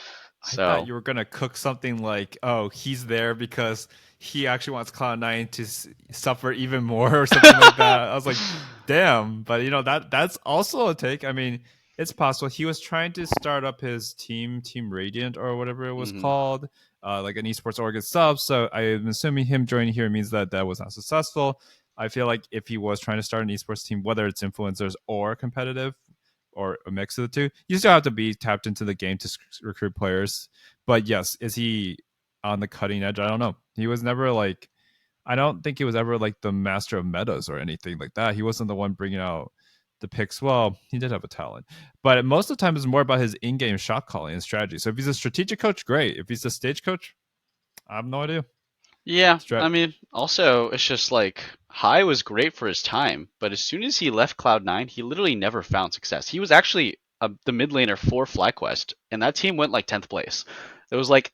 I thought So you were gonna cook something like, oh, he's there because he actually wants Cloud9 to suffer even more or something like that. I was like, damn. But that's also a take. I mean, it's possible he was trying to start up his Team Radiant or whatever it was mhm. called, like an esports org itself. So I'm assuming him joining here means that that was not successful. I feel like if he was trying to start an esports team, whether it's influencers or competitive, or a mix of the two. You still have to be tapped into the game to recruit players. But yes, is he on the cutting edge? I don't know. He was never like, I don't think he was ever like the master of metas or anything like that. He wasn't the one bringing out the picks. Well, he did have a talent, but most of the time it's more about his in-game shot calling and strategy. So if he's a strategic coach, great. If he's a stage coach, I have no idea. Yeah, Strat. I mean, also it's just like High was great for his time, but as soon as he left Cloud9, he literally never found success. He was actually the mid laner for FlyQuest, and that team went like 10th place. It was like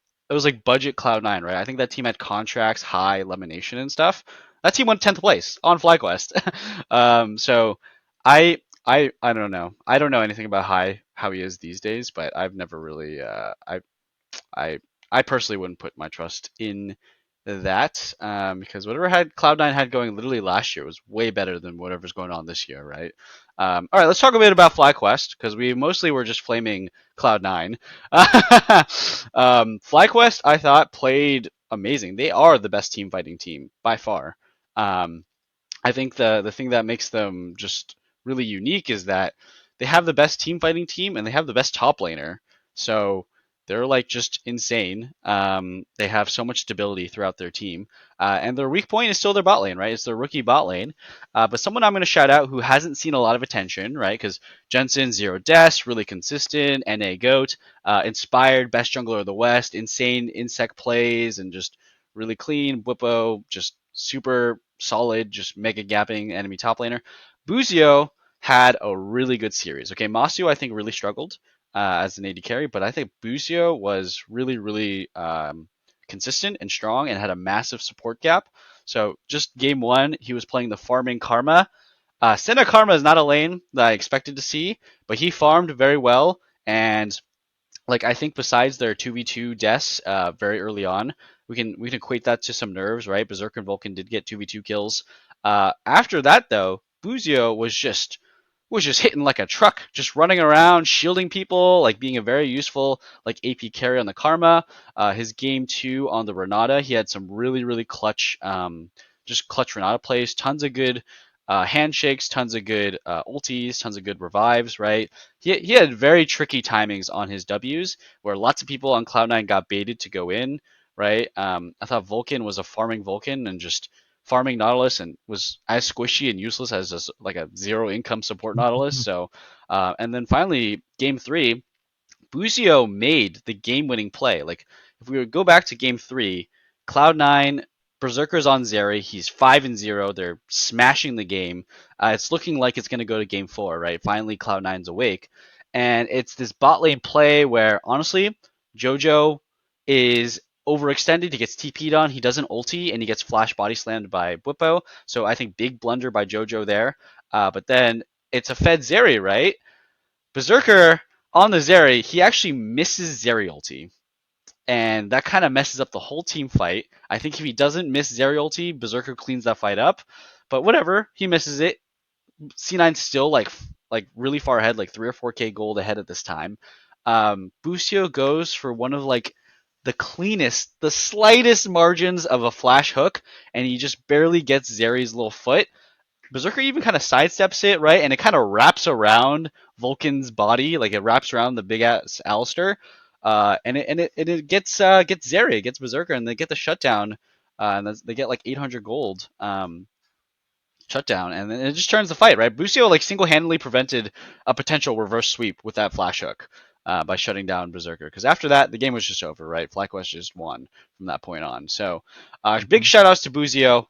budget Cloud9, right? I think that team had contracts, High, Lemonation, and stuff. That team went 10th place on FlyQuest. So I don't know. I don't know anything about High how he is these days, but I've never really I I personally wouldn't put my trust in that because whatever had Cloud9 had going literally last year was way better than whatever's going on this year, right? All right, let's talk a bit about FlyQuest because we mostly were just flaming Cloud9. FlyQuest, I thought, played amazing. They are the best team fighting team by far. Um, I think the thing that makes them just really unique is that they have the best team fighting team and they have the best top laner. So they're like just insane. They have so much stability throughout their team, and their weak point is still their bot lane, right? It's their rookie bot lane. But someone I'm going to shout out who hasn't seen a lot of attention, right? Because Jensen, zero deaths, really consistent, NA goat, inspired, best jungler of the West, insane insect plays, and just really clean. Whippo, just super solid, just mega gapping enemy top laner. Buzio had a really good series. Okay, Masio I think really struggled as an AD carry, but I think Buzio was really, really consistent and strong and had a massive support gap. So just game one, he was playing the farming Karma. Senna Karma is not a lane that I expected to see, but he farmed very well and like I think besides their 2v2 deaths very early on, we can equate that to some nerves, right? Berserker and Vulcan did get 2v2 kills. After that though, Buzio was just hitting like a truck, just running around, shielding people, like being a very useful like AP carry on the Karma. His game two on the Renata, he had some really really clutch, just clutch Renata plays, tons of good handshakes, tons of good ultis, tons of good revives, right? He had very tricky timings on his Ws where lots of people on Cloud9 got baited to go in, right? I thought Vulcan was a farming Vulcan and just farming Nautilus and was as squishy and useless as like a zero income support Nautilus. So, and then finally, game three, Buzio made the game-winning play. Like if we would go back to game three, Cloud9 Berserker's on Zeri. He's 5-0. They're smashing the game. It's looking like it's going to go to game four, right? Finally, Cloud9's awake, and it's this bot lane play where honestly, JoJo is overextended. He gets TP'd on. He doesn't ulti, and he gets flash body slammed by Bwipo. So I think big blunder by JoJo there. But then it's a fed Zeri, right? Berserker on the Zeri, he actually misses Zeri ulti. And that kind of messes up the whole team fight. I think if he doesn't miss Zeri ulti, Berserker cleans that fight up. But whatever, he misses it. C9's still like really far ahead, like 3 or 4k gold ahead at this time. Busio goes for one of like the cleanest, the slightest margins of a flash hook, and he just barely gets Zeri's little foot. Berserker even kind of sidesteps it, right? And it kind of wraps around Vulcan's body, like it wraps around the big ass Alistair. And it gets Zeri, it gets Berserker, and they get the shutdown. And they get like 800 gold. Shutdown, and then it just turns the fight, right? Busio like single-handedly prevented a potential reverse sweep with that flash hook by shutting down Berserker. Because after that, the game was just over, right? FlyQuest just won from that point on. So, big Hmm. shout outs to Busio.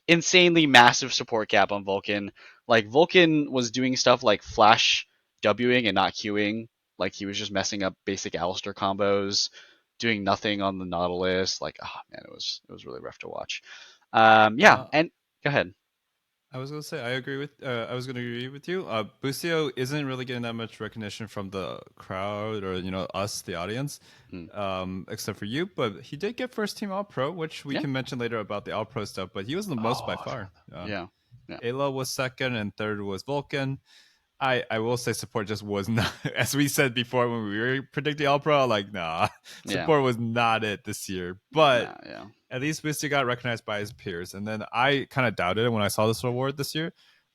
Insanely massive support gap on Vulcan. Like Vulcan was doing stuff like flash Wing and not queuing. Like he was just messing up basic Alistair combos, doing nothing on the Nautilus. Like, oh man, it was really rough to watch. Yeah, Uh, and go ahead. I was gonna say I agree with. I was gonna agree with you. Busio isn't really getting that much recognition from the crowd or us, the audience, Hmm. except for you. But he did get first team All Pro, which we Yeah. can mention later about the All Pro stuff. But he was the most by Oh, far. yeah, yeah, Ayla was second, and third was Vulcan. I will say support just was not, as we said before when we were predicting All Pro. Like, nah, yeah, support was not it this year. But nah, yeah, at least Busio got recognized by his peers. And then I kind of doubted it when I saw this award this year,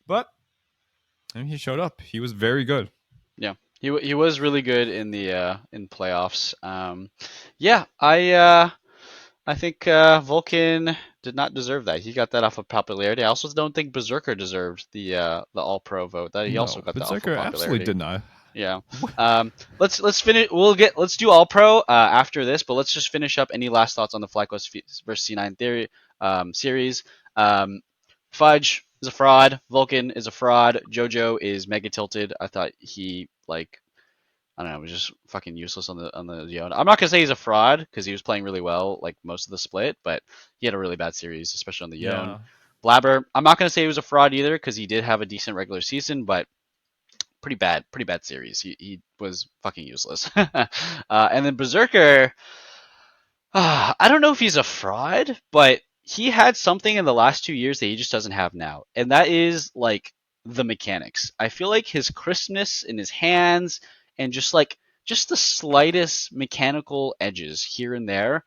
but I mean, he showed up. He was very good. yeah. He was really good in playoffs. Yeah, I think Vulcan did not deserve that. He got that off of popularity. I also don't think Berserker deserved the All Pro vote. That he also No, got that off of Berserker absolutely popularity. did not. Yeah. Let's finish. Let's do All Pro after this, but let's just finish up any last thoughts on the FlyQuest versus C9 theory series. Um, Fudge is a fraud. Vulcan is a fraud. JoJo is mega tilted. I thought he like I don't know, was just fucking useless on the Yone. I'm not gonna say he's a fraud because he was playing really well like most of the split, but he had a really bad series, especially on the Yone. Yeah. Blabber, I'm not gonna say he was a fraud either because he did have a decent regular season, but pretty bad series. He was fucking useless. And then Berserker, I don't know if he's a fraud, but he had something in the last 2 years that he just doesn't have now, and that is like the mechanics. I feel like his crispness in his hands and just the slightest mechanical edges here and there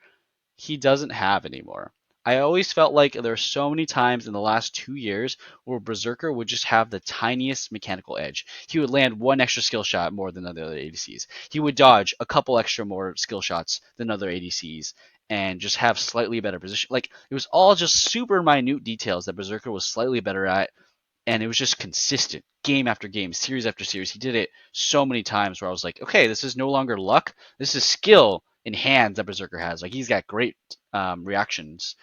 he doesn't have anymore. I always felt like there are so many times in the last 2 years where Berserker would just have the tiniest mechanical edge. He would land one extra skill shot more than other ADCs. He would dodge a couple extra more skill shots than other ADCs and just have slightly better position. Like it was all just super minute details that Berserker was slightly better at, and it was just consistent game after game, series after series. He did it so many times where I was like, okay, this is no longer luck. This is skill in hands that Berserker has. Like he's got great reactions.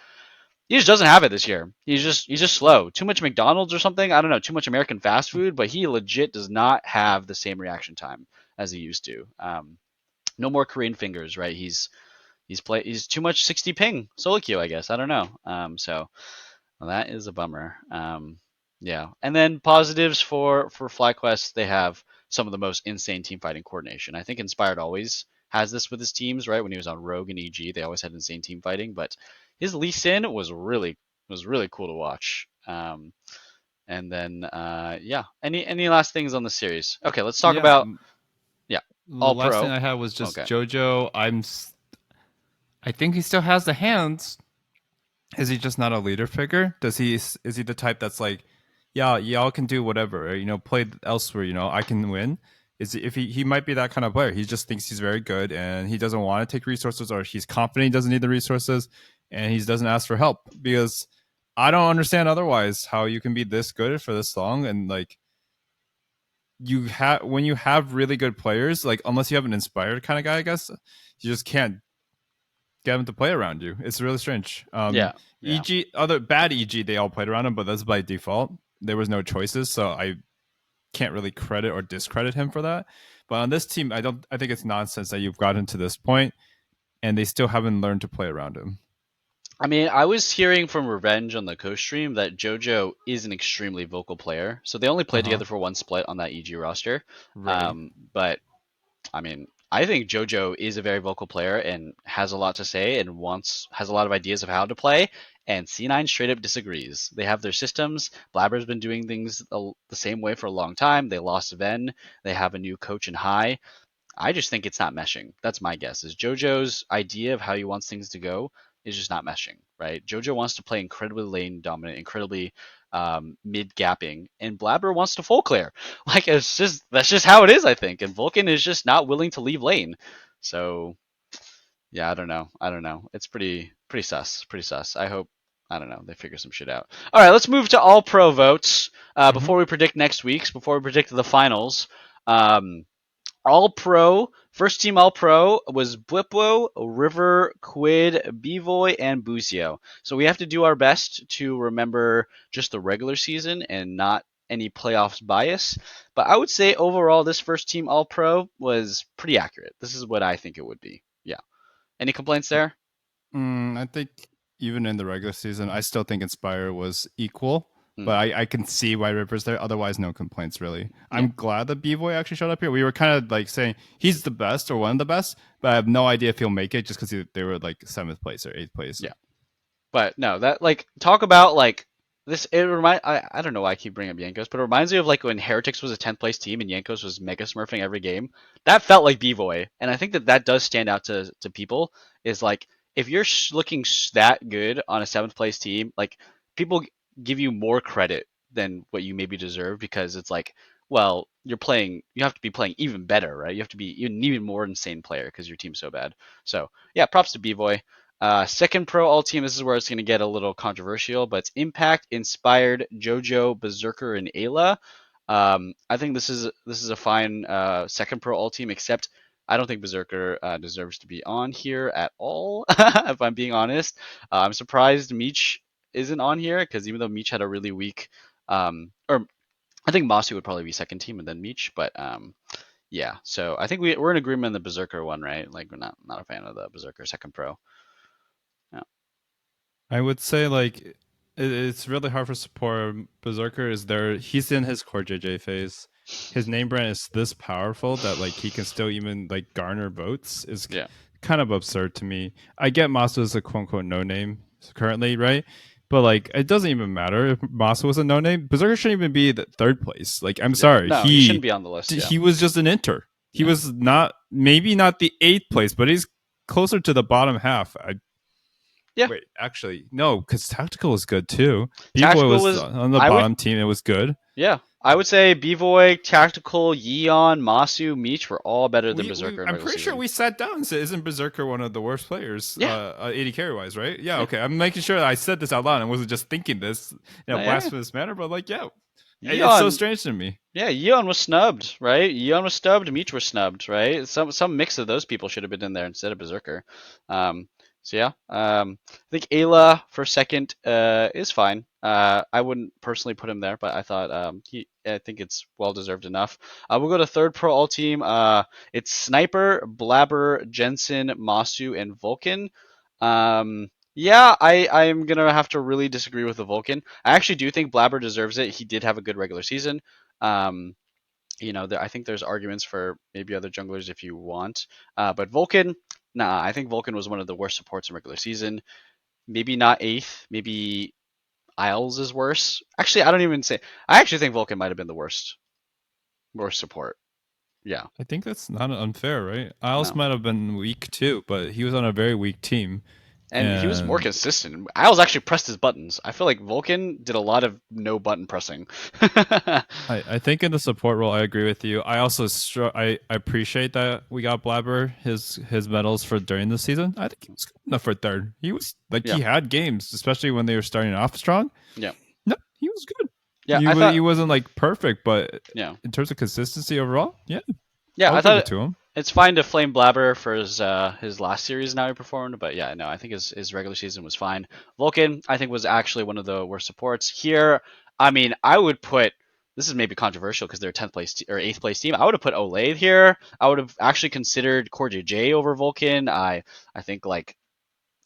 He just doesn't have it this year. He's just slow. Too much McDonald's or something. I don't know. Too much American fast food, but he legit does not have the same reaction time as he used to. No more Korean fingers, right? He's too much 60 ping solo queue, I guess. I don't know. So well, that is a bummer. Yeah, and then positives for FlyQuest, they have some of the most insane team fighting coordination. I think Inspired always has this with his teams, right? When he was on Rogue and EG, they always had insane team fighting, but his Lee Sin was really cool to watch. And then yeah, any last things on the series? Okay, let's talk Yeah. about yeah, The All last thing Pro. I had was just Okay. JoJo. I think he still has the hands. Is he just not a leader figure? Is he the type that's like, yeah, y'all can do whatever, or, play elsewhere, I can win? If he might be that kind of player. He just thinks he's very good and he doesn't want to take resources, or he's confident he doesn't need the resources and he doesn't ask for help, because I don't understand otherwise how you can be this good for this long. And like, when you have really good players, like, unless you have an inspired kind of guy, I guess you just can't get him to play around you. It's really strange. Yeah, yeah. EG, other bad EG, they all played around him, but that's by default. There was no choices, so I can't really credit or discredit him for that. But on this team, I don't. I think it's nonsense that you've gotten to this point and they still haven't learned to play around him. I mean, I was hearing from Revenge on the co-stream that JoJo is an extremely vocal player. So they only Uh played huh. together for one split on that EG roster. Right. But I mean, I think JoJo is a very vocal player and has a lot to say and has a lot of ideas of how to play. And C9 straight up disagrees. They have their systems. Blabber's been doing things the same way for a long time. They lost Ven. They have a new coach in High. I just think it's not meshing. That's my guess. Is JoJo's idea of how he wants things to go is just not meshing, right? JoJo wants to play incredibly lane dominant, incredibly mid gapping, and Blabber wants to full clear. Like that's just how it is, I think. And Vulcan is just not willing to leave lane. So yeah, I don't know. I don't know. It's pretty sus. Pretty sus. I don't know. They figure some shit out. All right, let's move to all pro votes. Hmm. Before we predict next week's, before we predict the finals, all pro, first team all pro was Blipwo, River, Quid, Bevoy, and Buzio. So we have to do our best to remember just the regular season and not any playoffs bias. But I would say overall, this first team all pro was pretty accurate. This is what I think it would be. Yeah. Any complaints there? I think even in the regular season, I still think Inspire was equal. Hmm. But I can see why Ripper's there. Otherwise, no complaints really. Yeah. I'm glad that B-Boy actually showed up here. We were kind of like saying he's the best or one of the best, but I have no idea if he'll make it just because they were like 7th place or 8th place. Yeah. But no, that like talk about like this. It remind I don't know why I keep bringing up Yankos, but it reminds me of like when Heretics was a 10th place team and Yankos was mega smurfing every game. That felt like Bvoy, and I think that does stand out to people. Is like if you're looking that good on a 7th place team, like people give you more credit than what you maybe deserve because it's like, well, you have to be playing even better, right? You have to be an even more insane player because your team's so bad. So yeah, props to Bvoy. Second pro all team, this is where it's going to get a little controversial, but it's Impact, Inspired, JoJo, Berserker, and Ayla. I think this is a fine second pro all team, except I don't think Berserker deserves to be on here at all. If I'm being honest, I'm surprised Meech isn't on here because even though Meech had a really weak, or I think Masu would probably be second team and then Meech, but yeah. So I think we're in agreement on the Berserker one, right? Like we're not a fan of the Berserker second pro. Yeah. I would say like it's really hard for support. Berserker is there. He's in his core JJ phase. His name brand is this powerful that like he can still even like garner votes is Yeah. kind of absurd to me. I get Masu is a quote unquote no name currently, right? But like it doesn't even matter if Masu was a no name. Berserker shouldn't even be the 3rd place. Like I'm Yeah. sorry, No, he shouldn't be on the list. Yeah. he was just an enter. He Yeah. was not maybe not the 8th place, but he's closer to the bottom half. Yeah. Wait, actually, no, because Tactical was good too. B-Boy Tactical was was on the I would bottom team. It was good. yeah. I would say Bvoy, Tactical, Yeon, Masu, Meech were all better than Berserker in I'm regular pretty sure season. we sat down and said, "Isn't Berserker one of the worst players, Yeah. 80 carry wise?" Right? Yeah. Yeah. Okay. I'm making sure that I said this out loud and wasn't just thinking this in a No, yeah. blasphemous manner. But like, yeah, it's so Yeon strange to me. Yeah, Yeon was snubbed, right? Yeon was snubbed, Meech was snubbed, right? Some mix of those people should have been in there instead of Berserker. Um, so yeah, I think Ayla for second is fine. I wouldn't personally put him there, but I thought I think it's well deserved enough. We'll go to third pro all team. It's Sniper, Blabber, Jensen, Masu, and Vulcan. Yeah, I'm gonna have to really disagree with the Vulcan. I actually do think Blabber deserves it. He did have a good regular season. Um, I think there's arguments for maybe other junglers if you want. But Vulcan, nah, I think Vulcan was one of the worst supports in regular season. Maybe not eighth. Maybe Isles is worse. Actually, I don't even say. I actually think Vulcan might have been the worst support. Yeah, I think that's not unfair, right? Isles no. might have been weak too, but he was on a very weak team, And he was more and consistent. Isles actually pressed his buttons. I feel like Vulcan did a lot of no button pressing. I think in the support role, I agree with you. I also I appreciate that we got Blabber his medals for during the season. I think he was good enough for 3rd. He was like Yeah, he had games, especially when they were starting off strong. yeah, No, he was good. yeah. I thought, He wasn't like perfect, but yeah, in terms of consistency overall, yeah, yeah. I'll I give it thought to him. it's fine to flame Blabber for his last series and how he performed, but yeah, no, I think his regular season was fine. Vulcan, I think, was actually one of the worst supports here. I mean, I would put this is maybe controversial because they're 10th place or 8th place team. I would have put Olay here. I would have actually considered Core JJ over Vulcan. I think like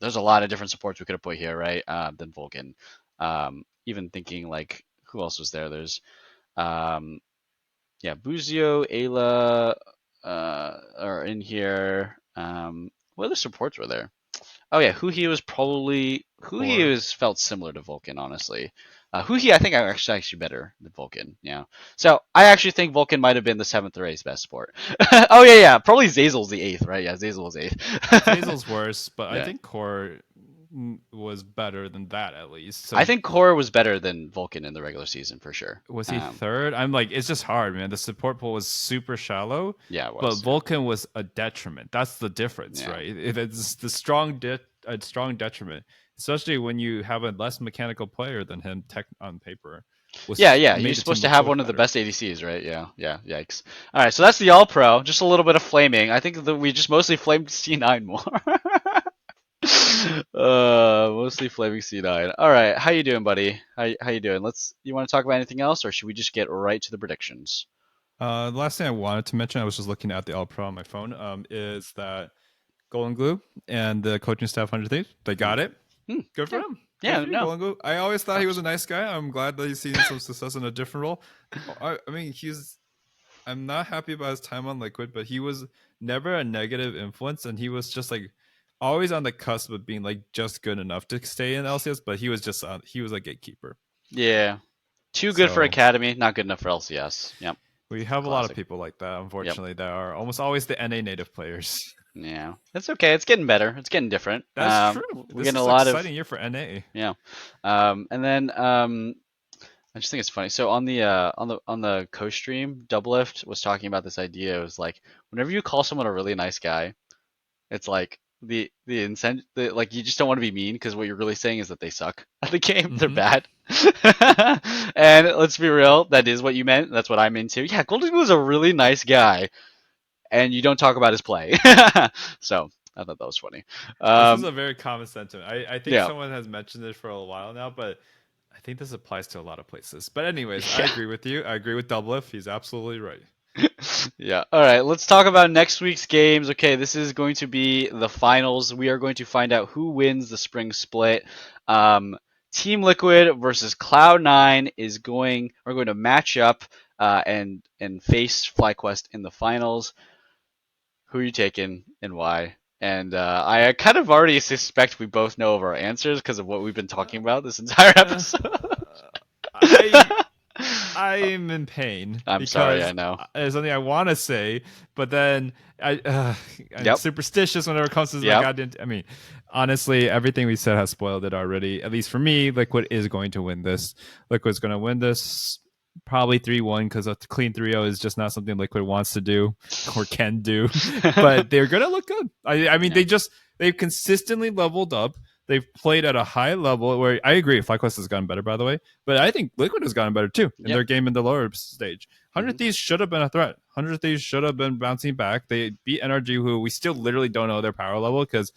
there's a lot of different supports we could have put here, right? Than Vulcan. Even thinking like who else was there? There's um, yeah, Buzio, Ayla are in here. What other supports were there? Oh yeah, Huhi was probably Huhi Or was felt similar to Vulcan, honestly. Huhi, I think I actually better than Vulcan. Yeah. So I actually think Vulcan might have been the 7th or 8th best sport. Oh yeah, yeah. Probably Zazel's the 8th, right? Yeah, Zazel was 8th. Hazel's worse, but I Yeah. think Core. was better than that at least. I So think Core was better than Vulcan in the regular season for sure. was he third? I'm like, it's just hard, man. The support pool was super shallow, Yeah, it but was. Vulcan was a detriment. That's the difference, Yeah. right? It's the a strong detriment, especially when you have a less mechanical player than him. Tech on paper Yeah, was yeah. You're made the supposed team to look so have much one of the better. best ADCs, right? Yeah, yeah. Yikes. All right, so that's the All Pro. Just a little bit of flaming. I think that we just mostly flamed C9 more. Mostly flaming C9. All right, how you doing, buddy? How you doing? You want to talk about anything else, or should we just get right to the predictions? The last thing I wanted to mention, I was just looking at the All Pro on my phone, is that Golden Glue and the coaching staff 100 Thieves, they Hmm. got it. Hmm. Good for Yeah, him. Good yeah. for you, No, Golden Glue. I always thought he was props. a nice guy. I'm glad that he's seeing some success in a different role. I mean, I'm not happy about his time on Liquid, but he was never a negative influence, and he was just like always on the cusp of being like just good enough to stay in LCS. But he was a gatekeeper. Yeah, too good for So Academy, not good enough for LCS. Yep, we have a lot of classic. people like that, Yep. unfortunately, that are almost always the NA native players. Yeah, it's okay. It's getting better. It's getting different. That's true. We're This getting a is an lot of exciting year for NA. yeah. And then I just think it's funny. So on the co-stream, Doublelift was talking about this idea. It was like whenever you call someone a really nice guy, it's like like you just don't want to be mean because what you're really saying is that they suck at the game. They're Mm-hmm. bad. And let's be real, that is what you meant. That's what I'm into. Yeah, Golden Glue is a really nice guy, and you don't talk about his play. So I thought that was funny. This is Um, a very common sentiment. I think yeah, someone has mentioned it for a while now, but I think this applies to a lot of places. But anyways, I yeah. agree with you. I agree with Doublelift. He's absolutely right. Yeah. All right. Let's talk about next week's games. Okay, this is going to be the finals. We are going to find out who wins the spring split. Um, Team Liquid versus Cloud9 is going. We're going to match up and face FlyQuest in the finals. Who are you taking and why? And I kind of already suspect we both know of our answers because of what we've been talking about this entire Uh, episode. I I'm in pain I'm sorry. I because know. there's something I want to say, but then I'm Yep. superstitious whenever it comes to like Yep. I didn't. I mean, honestly, everything we said has spoiled it already. At least for me, Liquid is going to win this. Liquid's going to win this probably 3-1 because a clean 3-0 is just not something Liquid wants to do or can do. But they're going to look good. I mean, Yeah. they've consistently leveled up. They've played at a high level where I agree. FlyQuest has gotten better, by the way, but I think Liquid has gotten better too in Yep. their game in the lower stage. 100 Hmm. Thieves should have been a threat. 100 Thieves should have been bouncing back. They beat NRG, who we still literally don't know their power level because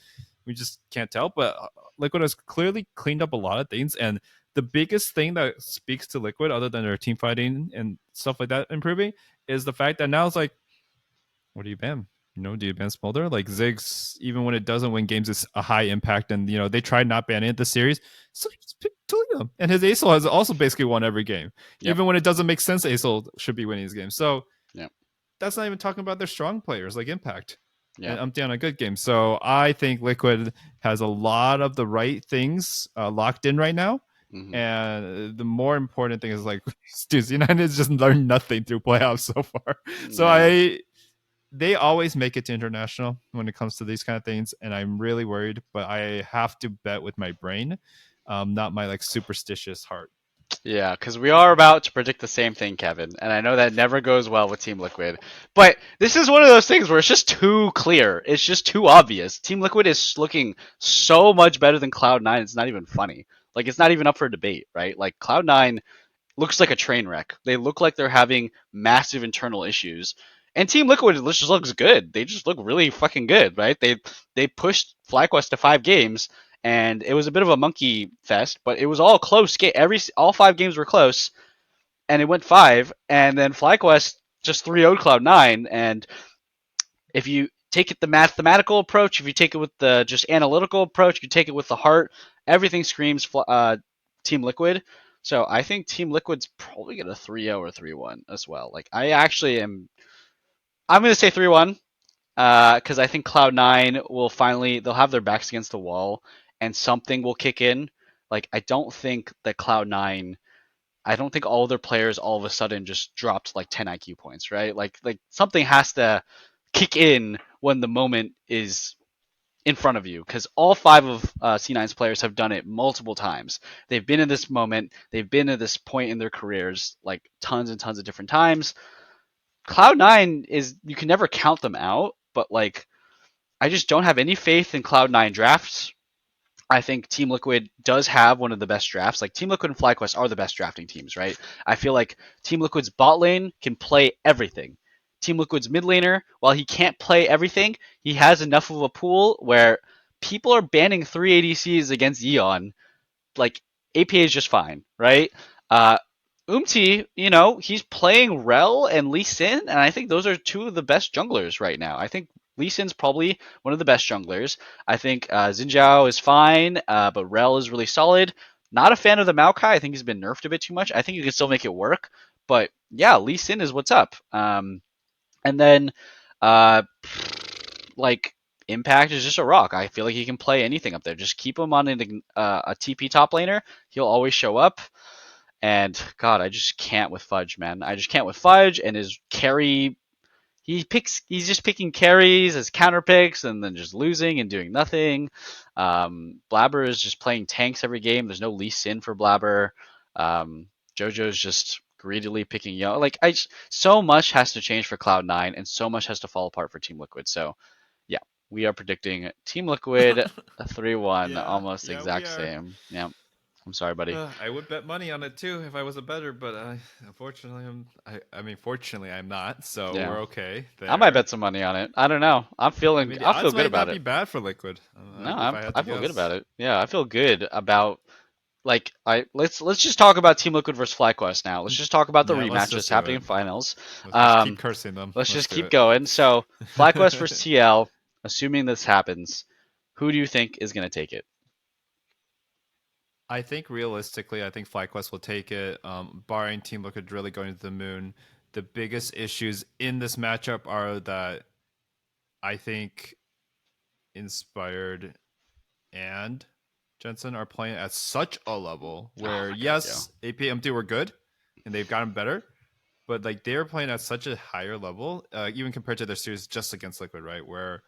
we just can't tell. But Liquid has clearly cleaned up a lot of things. And the biggest thing that speaks to Liquid, other than their team fighting and stuff like that improving, is the fact that now it's like, what do you ban? Do you ban Smolder? Like Ziggs, even when it doesn't win games, it's a high impact. And, they tried not banning it this series. So just pick Toledo. And his Acel has also basically won every game. Yep. Even when it doesn't make sense, Acel should be winning his game. So Yep. that's not even talking about their strong players like Impact and Yep. Umpty on a good game. So I think Liquid has a lot of the right things locked in right now. Hmm. And the more important thing is like, dude, Z9 has just learned nothing through playoffs so far. So Yeah. they always make it to international when it comes to these kind of things, and I'm really worried. But I have to bet with my brain, not my like superstitious heart. Yeah, because we are about to predict the same thing, Kevin, and I know that never goes well with Team Liquid. But this is one of those things where it's just too clear. It's just too obvious. Team Liquid is looking so much better than Cloud9. It's not even funny. Like it's not even up for debate, right? Like Cloud9 looks like a train wreck. They look like they're having massive internal issues. And Team Liquid just looks good. They just look really fucking good, right? They pushed FlyQuest to 5 games, and it was a bit of a monkey fest, but it was all close. All 5 games were close, and it went 5. And then FlyQuest just 3-0'd Cloud9. And if you take it the mathematical approach, if you take it with the just analytical approach, you take it with the heart, everything screams Team Liquid. So I think Team Liquid's probably gonna 3-0 or 3-1 as well. Like I actually am. I'm gonna say 3-1 because I think Cloud9 will finally they'll have their backs against the wall and something will kick in. Like I don't think that Cloud9. I don't think all their players all of a sudden just dropped like 10 IQ points, right? Like something has to kick in when the moment is in front of you because all 5 of C9's players have done it multiple times. They've been in this moment, they've been at this point in their careers like tons and tons of different times. Cloud9 is, you can never count them out, but like I just don't have any faith in Cloud9 drafts. I think Team Liquid does have one of the best drafts. Like Team Liquid and FlyQuest are the best drafting teams, right? I feel like Team Liquid's bot lane can play everything. Team Liquid's mid laner, while he can't play everything, he has enough of a pool where people are banning 3 ADCs against Yeon, like APA is just fine, right? Uh, he's playing Rel and Lee Sin, and I think those are 2 of the best junglers right now. I think Lee Sin's probably one of the best junglers. I think Xin Zhao is fine, but Rel is really solid. Not a fan of the Maokai. I think he's been nerfed a bit too much. I think you can still make it work, but yeah, Lee Sin is what's up. And then, uh, like Impact is just a rock. I feel like he can play anything up there. Just keep him on a TP top laner. He'll always show up. And God, I just can't with Fudge, man. I just can't with Fudge and his carry. He's just picking carries as counter picks and then just losing and doing nothing. Blabber is just playing tanks every game. There's no Lee Sin for Blabber. JoJo's just greedily picking Yo. So much has to change for Cloud9 and so much has to fall apart for Team Liquid. So yeah, we are predicting Team Liquid a 3-1, Yeah, almost yeah, we exact are. same. Yeah. I'm sorry, buddy. I would bet money on it too if I was a better, but unfortunately, fortunately, I'm not. So Yeah. we're okay I might there. bet some money on it. I don't know. I mean, the I feel odds good might about not be it. bad for Liquid. No, If I had I to feel good about guess. it. Yeah, I feel good about let's just talk about Team Liquid versus FlyQuest now. Let's just talk about the Yeah, let's rematch just that's do happening it. in finals. Let's just keep Um, cursing them. let's Let's just do keep going. So FlyQuest versus it. TL. Assuming this happens, who do you think is gonna take it? I think realistically, I think FlyQuest will take it. Barring Team Liquid really going to the moon, the biggest issues in this matchup are that I think Inspired and Jensen are playing at such a level Oh where my God, yo. yes, APMT were good and they've gotten better, but like they're playing at such a higher level, even compared to their series just against Liquid, right? Where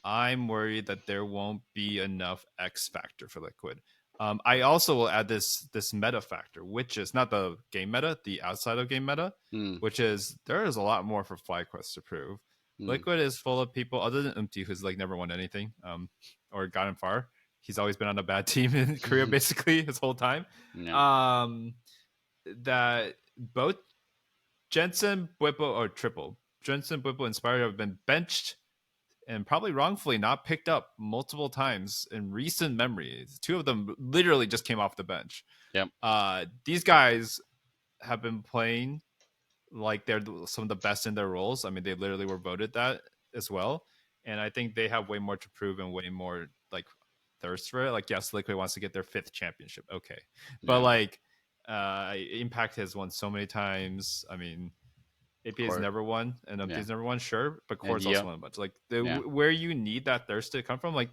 I'm worried that there won't be enough X factor for Liquid. I also will add this meta factor, which is not the game meta, the outside of game meta, Mm, which is there is a lot more for FlyQuest to prove. mm, Liquid is full of people other than Umti, who's like never won anything, or gotten far. He's always been on a bad team in Korea basically his whole time. yeah, Um, that both Jensen, Bwipo, or Triple Jensen, Bwipo, Inspired have been benched and probably wrongfully not picked up multiple times in recent memories. 2 of them literally just came off the bench. yep, These guys have been playing like they're some of the best in their roles. I mean, they literally were voted that as well. And I think they have way more to prove and way more like thirst for it. Like, yes, Liquid wants to get their 5th championship. Okay. But yeah, like, Impact has won so many times. I mean, APA's Court, never won and yeah, MT's never won, sure, but and Core's also Yo, won a bunch. Like yeah, where you need that thirst to come from, like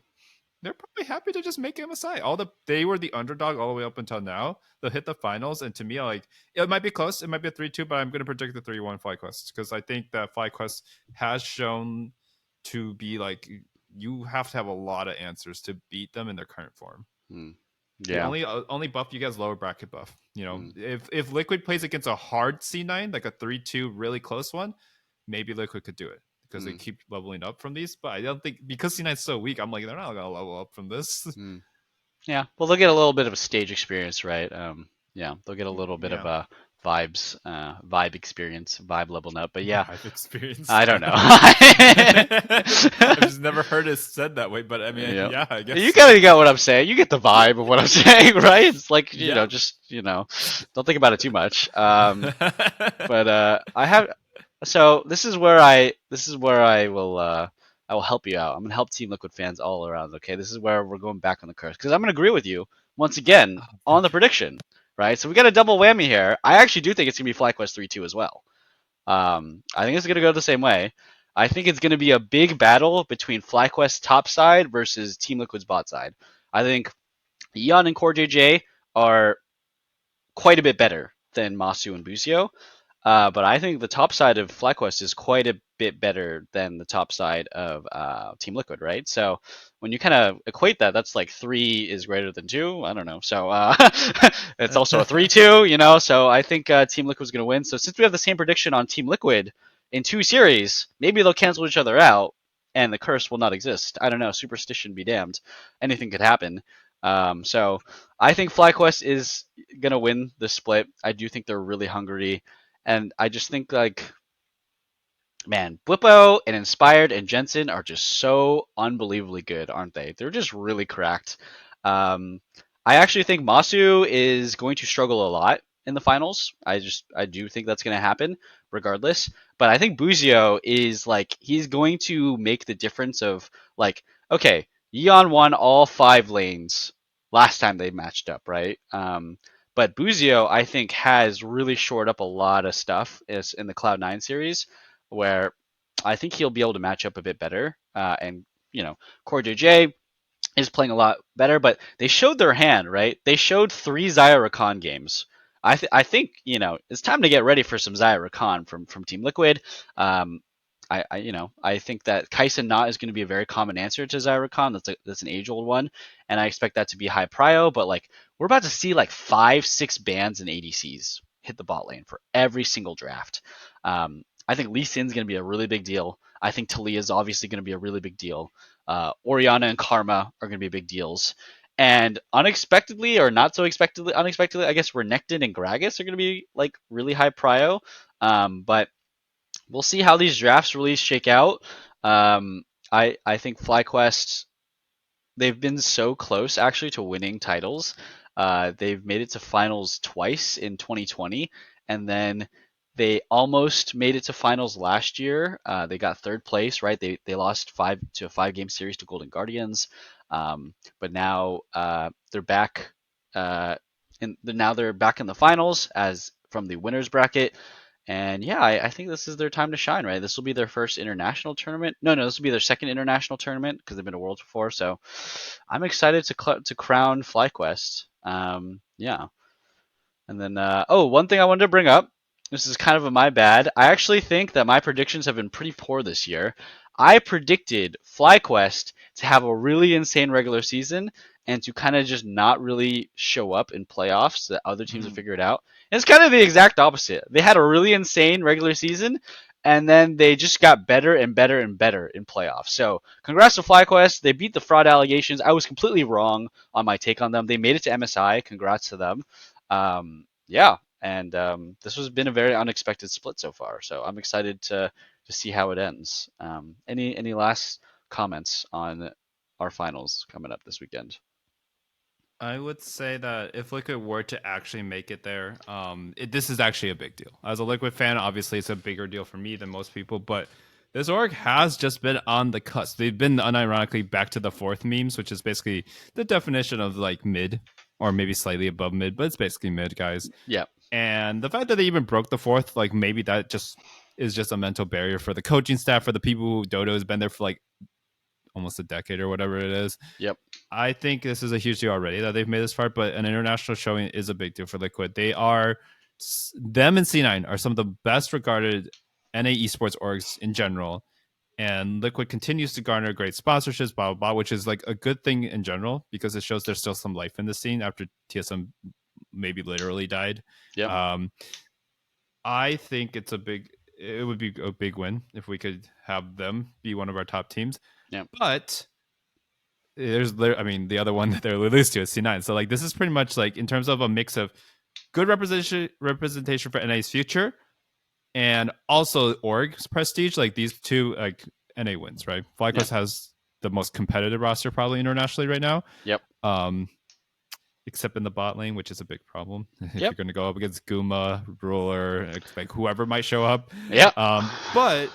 they're probably happy to just make MSI. They were the underdog all the way up until now. They'll hit the finals, and to me, like it might be close. It might be a 3-2, but I'm going to predict the 3-1 FlyQuest because I think that FlyQuest has shown to be like you have to have a lot of answers to beat them in their current form. mm, The yeah, only buff you guys lower bracket buff. You know, mm, if Liquid plays against a hard C9, like a 3-2 really close one, maybe Liquid could do it because they mm, keep leveling up from these. But I don't think because C9 is so weak, I'm like they're not gonna level up from this. mm. Yeah, well, they'll get a little bit of a stage experience, right? Yeah, they'll get a little bit of Yeah, a vibe experience, vibe leveling up. But yeah, I've experienced. I don't know. I've just never heard it said that way, but I mean, Yeah, yeah, I guess you so. kind of got what I'm saying. You get the vibe of what I'm saying, right? It's like Yeah. just don't think about it too much. But I have so this is where I will help you out. I'm gonna help Team Liquid fans all around. Okay, this is where we're going back on the curse because I'm gonna agree with you once again Oh, on thank the you. prediction. Right, so we got a double whammy here. I actually do think it's gonna be FlyQuest 3-2 as well. I think it's gonna go the same way. I think it's gonna be a big battle between FlyQuest top side versus Team Liquid's bot side. I think Yeon and Core JJ are quite a bit better than Masu and Busio. But I think the top side of FlyQuest is bit better than the top side of Team Liquid, right? So when you kind of equate that, that's like 3 is greater than 2. I don't know. So it's also a 3-2, you know. So I think Team Liquid's going to win. So since we have the same prediction on Team Liquid in 2 series, maybe they'll cancel each other out and the curse will not exist. I don't know. Superstition be damned. Anything could happen. So I think FlyQuest is going to win the split. I do think they're really hungry. And I just think, like, man, Blippo and Inspired and Jensen are just so unbelievably good, aren't they? They're just really cracked. Um, I actually think Masu is going to struggle a lot in the finals. I do think that's going to happen regardless. But I think Buzio is like he's going to make the difference of like, okay, Yeon won all 5 lanes last time they matched up, right? But Buzio, I think, has really shored up a lot of stuff in the Cloud9 series where I think he'll be able to match up a bit better. And you know, Core JJ is playing a lot better, but they showed their hand, right? They showed 3 Zyra games. I think you know it's time to get ready for some Zyra from Team Liquid. Um, I think that Kaisen Not is going to be a very common answer to Zyra. That's an age old one, and I expect that to be high prio. But like we're about to see like 5-6 bans and ADCs hit the bot lane for every single draft. I think Lee Sin's going to be a really big deal. I think Talia is obviously going to be a really big deal. Oriana and Karma are going to be big deals. And unexpectedly or not so unexpectedly, I guess Renekton and Gragas are going to be like really high prio. But we'll see how these drafts really shake out. I think FlyQuest, they've been so close actually to winning titles. They've made it to finals twice in 2020, and then they almost made it to finals last year. They got 3rd place, right? They lost 5 game series to Golden Guardians, but now they're back. Now they're back in the finals as from the winners bracket. And yeah, I think this is their time to shine, right? This will be their first international tournament. No, this will be their second international tournament because they've been to Worlds before. So I'm excited to crown FlyQuest. Yeah. And then, one thing I wanted to bring up. This is kind of my bad. I actually think that my predictions have been pretty poor this year. I predicted FlyQuest to have a really insane regular season and to kind of just not really show up in playoffs so that other teams would figure it out. And it's kind of the exact opposite. They had a really insane regular season and then they just got better and better and better in playoffs. So congrats to FlyQuest. They beat the fraud allegations. I was completely wrong on my take on them. They made it to MSI. Congrats to them. Yeah, and this has been a very unexpected split so far. So I'm excited to see how it ends. Any last comments on our finals coming up this weekend? I would say that if Liquid were to actually make it there, this is actually a big deal. As a Liquid fan, obviously it's a bigger deal for me than most people, but this org has just been on the cusp. They've been unironically back to the 4th memes, which is basically the definition of like mid or maybe slightly above mid, but it's basically mid, guys. Yeah. And the fact that they even broke the 4th, like maybe that just is just a mental barrier for the coaching staff, for the people who Dodo has been there for like almost a decade or whatever it is. Yep. I think this is a huge deal already that they've made this far, but an international showing is a big deal for Liquid. They are, them and C9 are some of the best regarded NA esports orgs in general. And Liquid continues to garner great sponsorships, blah, blah, blah, which is like a good thing in general because it shows there's still some life in the scene after TSM maybe literally died. Yep. I think it would be a big win if we could have them be one of our top teams. Yep. But the other one that they're lose to is C9. So like this is pretty much like in terms of a mix of good representation for NA's future and also org's prestige. Like these two like NA wins, right? FlyQuest has the most competitive roster probably internationally right now. Yep. Except in the bot lane, which is a big problem. If Yep. you're going to go up against Guma, Ruler, like whoever might show up. Yeah. But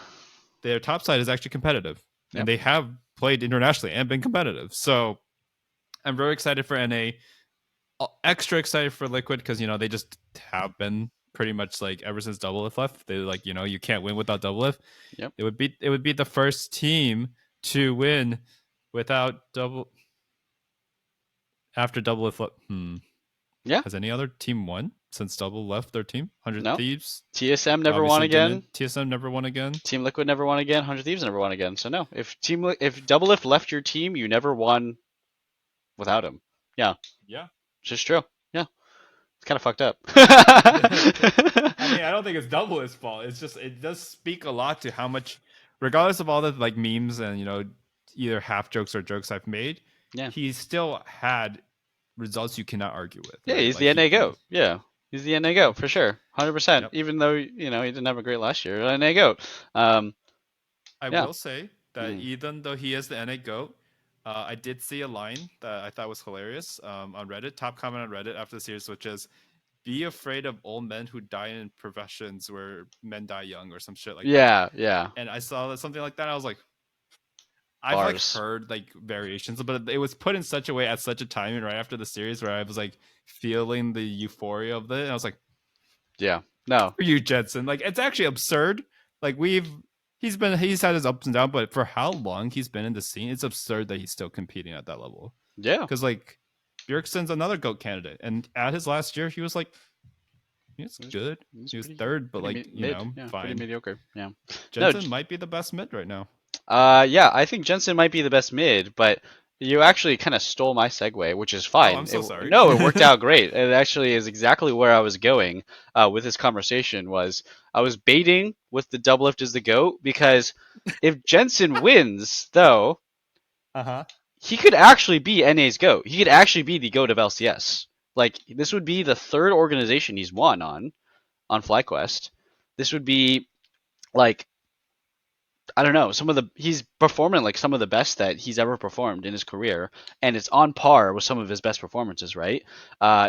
their top side is actually competitive, and they have played internationally and been competitive. So I'm very excited for NA. Extra excited for Liquid because they just have been pretty much like ever since Doublelift left. They like you can't win without Doublelift. Yep. It would be the first team to win without after Doublelift. Yeah. Has any other team won since Double left their team. 100 No. Thieves TSM never won obviously again. didn't. TSM never won again. Team Liquid never won again. 100 Thieves never won again. So no, if Double Lift left your team, you never won without him. Yeah, Yeah. it's just true. Yeah, it's kind of fucked up. I mean, I don't think it's Double his fault. It's just it does speak a lot to how much, regardless of all the like memes and either half jokes or jokes I've made, Yeah. he still had results you cannot argue with. Yeah, Right? he's Like the NA GOAT. Yeah, he's the NA GOAT for sure, 100%. Yep. Even though he didn't have a great last year, NA GOAT. I Yeah. will say that even though he is the NA GOAT, I did see a line that I thought was hilarious on Reddit, top comment on Reddit after the series, which is, be afraid of old men who die in professions where men die young or some shit like that. Yeah. And I saw that something like that. I was like, I've like Bars. heard like variations, but it was put in such a way at such a time and right after the series where I was like feeling the euphoria of it. And I was like, Yeah. No. for you, Jensen. Like, it's actually absurd. Like, he's had his ups and downs, but for how long he's been in the scene, it's absurd that he's still competing at that level. Yeah. Because like Bjergsen's another GOAT candidate, and at his last year, he was like, it's good. He was third, but like mid, fine. pretty mediocre. Yeah. Jensen might be the best mid right now. Yeah, I think Jensen might be the best mid, but you actually kind of stole my segue, which is fine. Oh, I'm so sorry. No, it worked out great. It actually is exactly where I was going with this conversation. I was baiting with the double lift as the GOAT because if Jensen wins, though, he could actually be NA's GOAT. He could actually be the GOAT of LCS. Like, this would be the third organization he's won on FlyQuest. This would be like, I don't know, he's performing like some of the best that he's ever performed in his career, and it's on par with some of his best performances, right?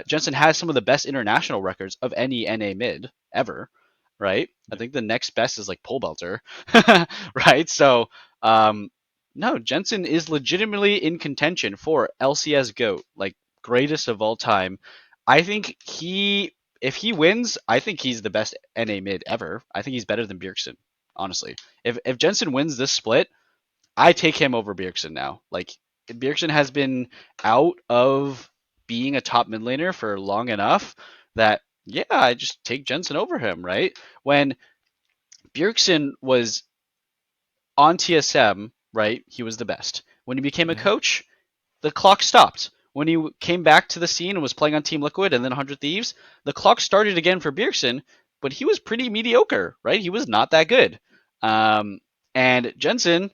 Jensen has some of the best international records of any NA mid ever, right? I think the next best is like Pole Belter, right? So, no, Jensen is legitimately in contention for LCS GOAT, like greatest of all time. I think if he wins, I think he's the best NA mid ever. I think he's better than Bjergsen, honestly. If Jensen wins this split, I take him over Bjergsen now. Like, Bjergsen has been out of being a top mid laner for long enough that I just take Jensen over him, right? When Bjergsen was on TSM, right, he was the best. When he became a coach, the clock stopped. When he came back to the scene and was playing on Team Liquid and then 100 Thieves, the clock started again for Bjergsen, but he was pretty mediocre, right? He was not that good. And Jensen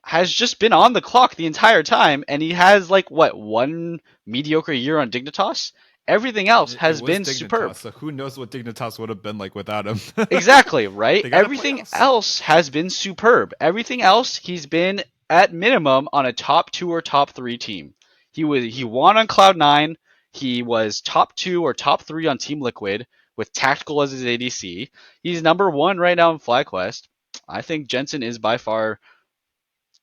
has just been on the clock the entire time, and he has like one mediocre year on Dignitas. Everything else has been Dignitas, superb. So who knows what Dignitas would have been like without him? Exactly, right? Everything else has been superb. Everything else, he's been at minimum on a top 2 or top 3 team. He won on Cloud9. He was top 2 or top 3 on Team Liquid with Tactical as his ADC. He's number 1 right now in FlyQuest. I think Jensen is by far,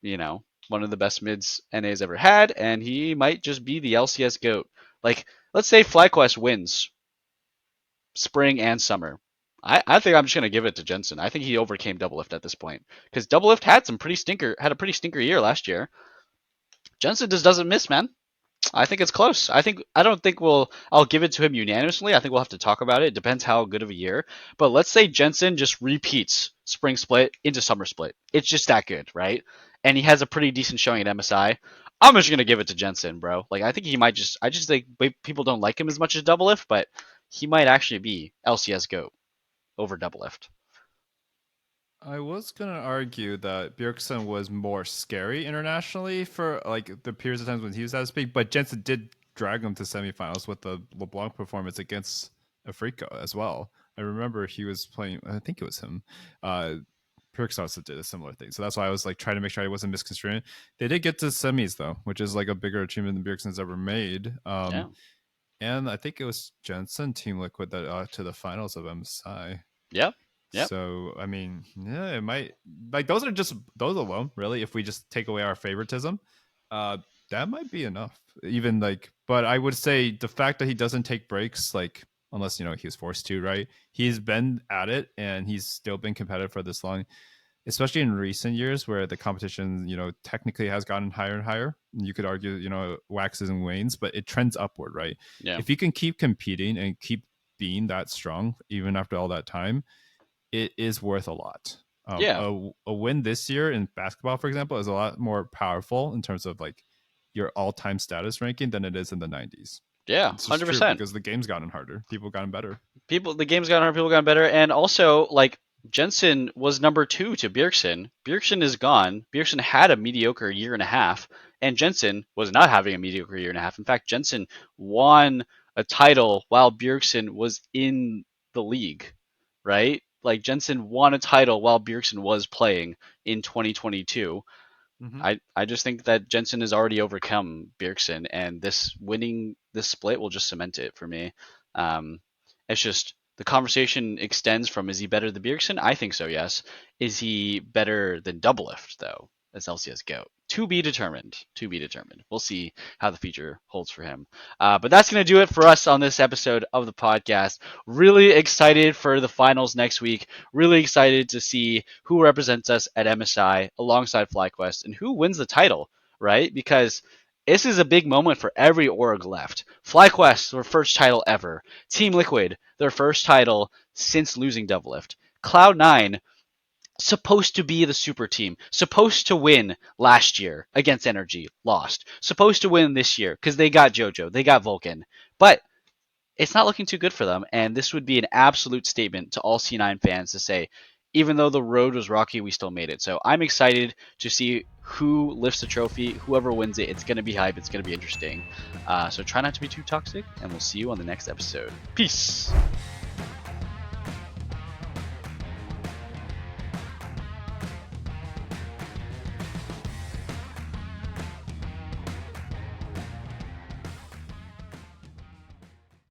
one of the best mids NA's ever had, and he might just be the LCS GOAT. Like, let's say FlyQuest wins spring and summer. I think I'm just gonna give it to Jensen. I think he overcame Doublelift at this point because Doublelift had a pretty stinker year last year. Jensen just doesn't miss, man. I think it's close. I don't think I'll give it to him unanimously. I think we'll have to talk about it. It depends how good of a year. But let's say Jensen just repeats spring split into summer split. It's just that good, right? And he has a pretty decent showing at MSI. I'm just gonna give it to Jensen, bro. Like, I think he might I just think people don't like him as much as Doublelift, but he might actually be LCS GOAT over Doublelift. I was gonna argue that Bjergsen was more scary internationally for like the periods of times when he was at his peak, but Jensen did drag him to semifinals with the LeBlanc performance against Africa as well. I remember he was playing. I think it was him. Bjergsen also did a similar thing, so that's why I was like trying to make sure I wasn't misconstruing. They did get to semis though, which is like a bigger achievement than Bjergsen's ever made. And I think it was Jensen Team Liquid that to the finals of MSI. Yep. So I mean, yeah, it might like those alone, really. If we just take away our favoritism, that might be enough. Even like, but I would say the fact that he doesn't take breaks, like unless he was forced to, right? He's been at it and he's still been competitive for this long, especially in recent years where the competition, technically has gotten higher and higher. You could argue, waxes and wanes, but it trends upward, right? Yeah. If you can keep competing and keep being that strong, even after all that time, it is worth a lot. Yeah. A win this year in basketball, for example, is a lot more powerful in terms of like your all-time status ranking than it is in the 90s. Yeah, It's just true 100%. because the game's gotten harder. People gotten better. The game's gotten hard, people gotten better, and also like Jensen was number 2 to Bjergsen. Bjergsen is gone. Bjergsen had a mediocre year and a half, and Jensen was not having a mediocre year and a half. In fact, Jensen won a title while Bjergsen was in the league, right? Like Jensen won a title while Bjergsen was playing in 2022. Mm-hmm. I just think that Jensen has already overcome Bjergsen, and this winning this split will just cement it for me. Um, it's just the conversation extends from is he better than Bjergsen? I think so, yes. Is he better than Doublelift though? As LCS go. To be determined. To be determined. We'll see how the future holds for him. But that's going to do it for us on this episode of the podcast. Really excited for the finals next week. Really excited to see who represents us at MSI alongside FlyQuest and who wins the title, right? Because this is a big moment for every org left. FlyQuest, their first title ever. Team Liquid, their first title since losing Doublelift. Cloud9, supposed to be the super team, supposed to win last year against Energy, lost. Supposed to win this year because they got JoJo, they got Vulcan. But it's not looking too good for them, and this would be an absolute statement to all C9 fans to say, even though the road was rocky, we still made it. So I'm excited to see who lifts the trophy, whoever wins it. It's going to be hype. It's going to be interesting. So try not to be too toxic, and we'll see you on the next episode. Peace.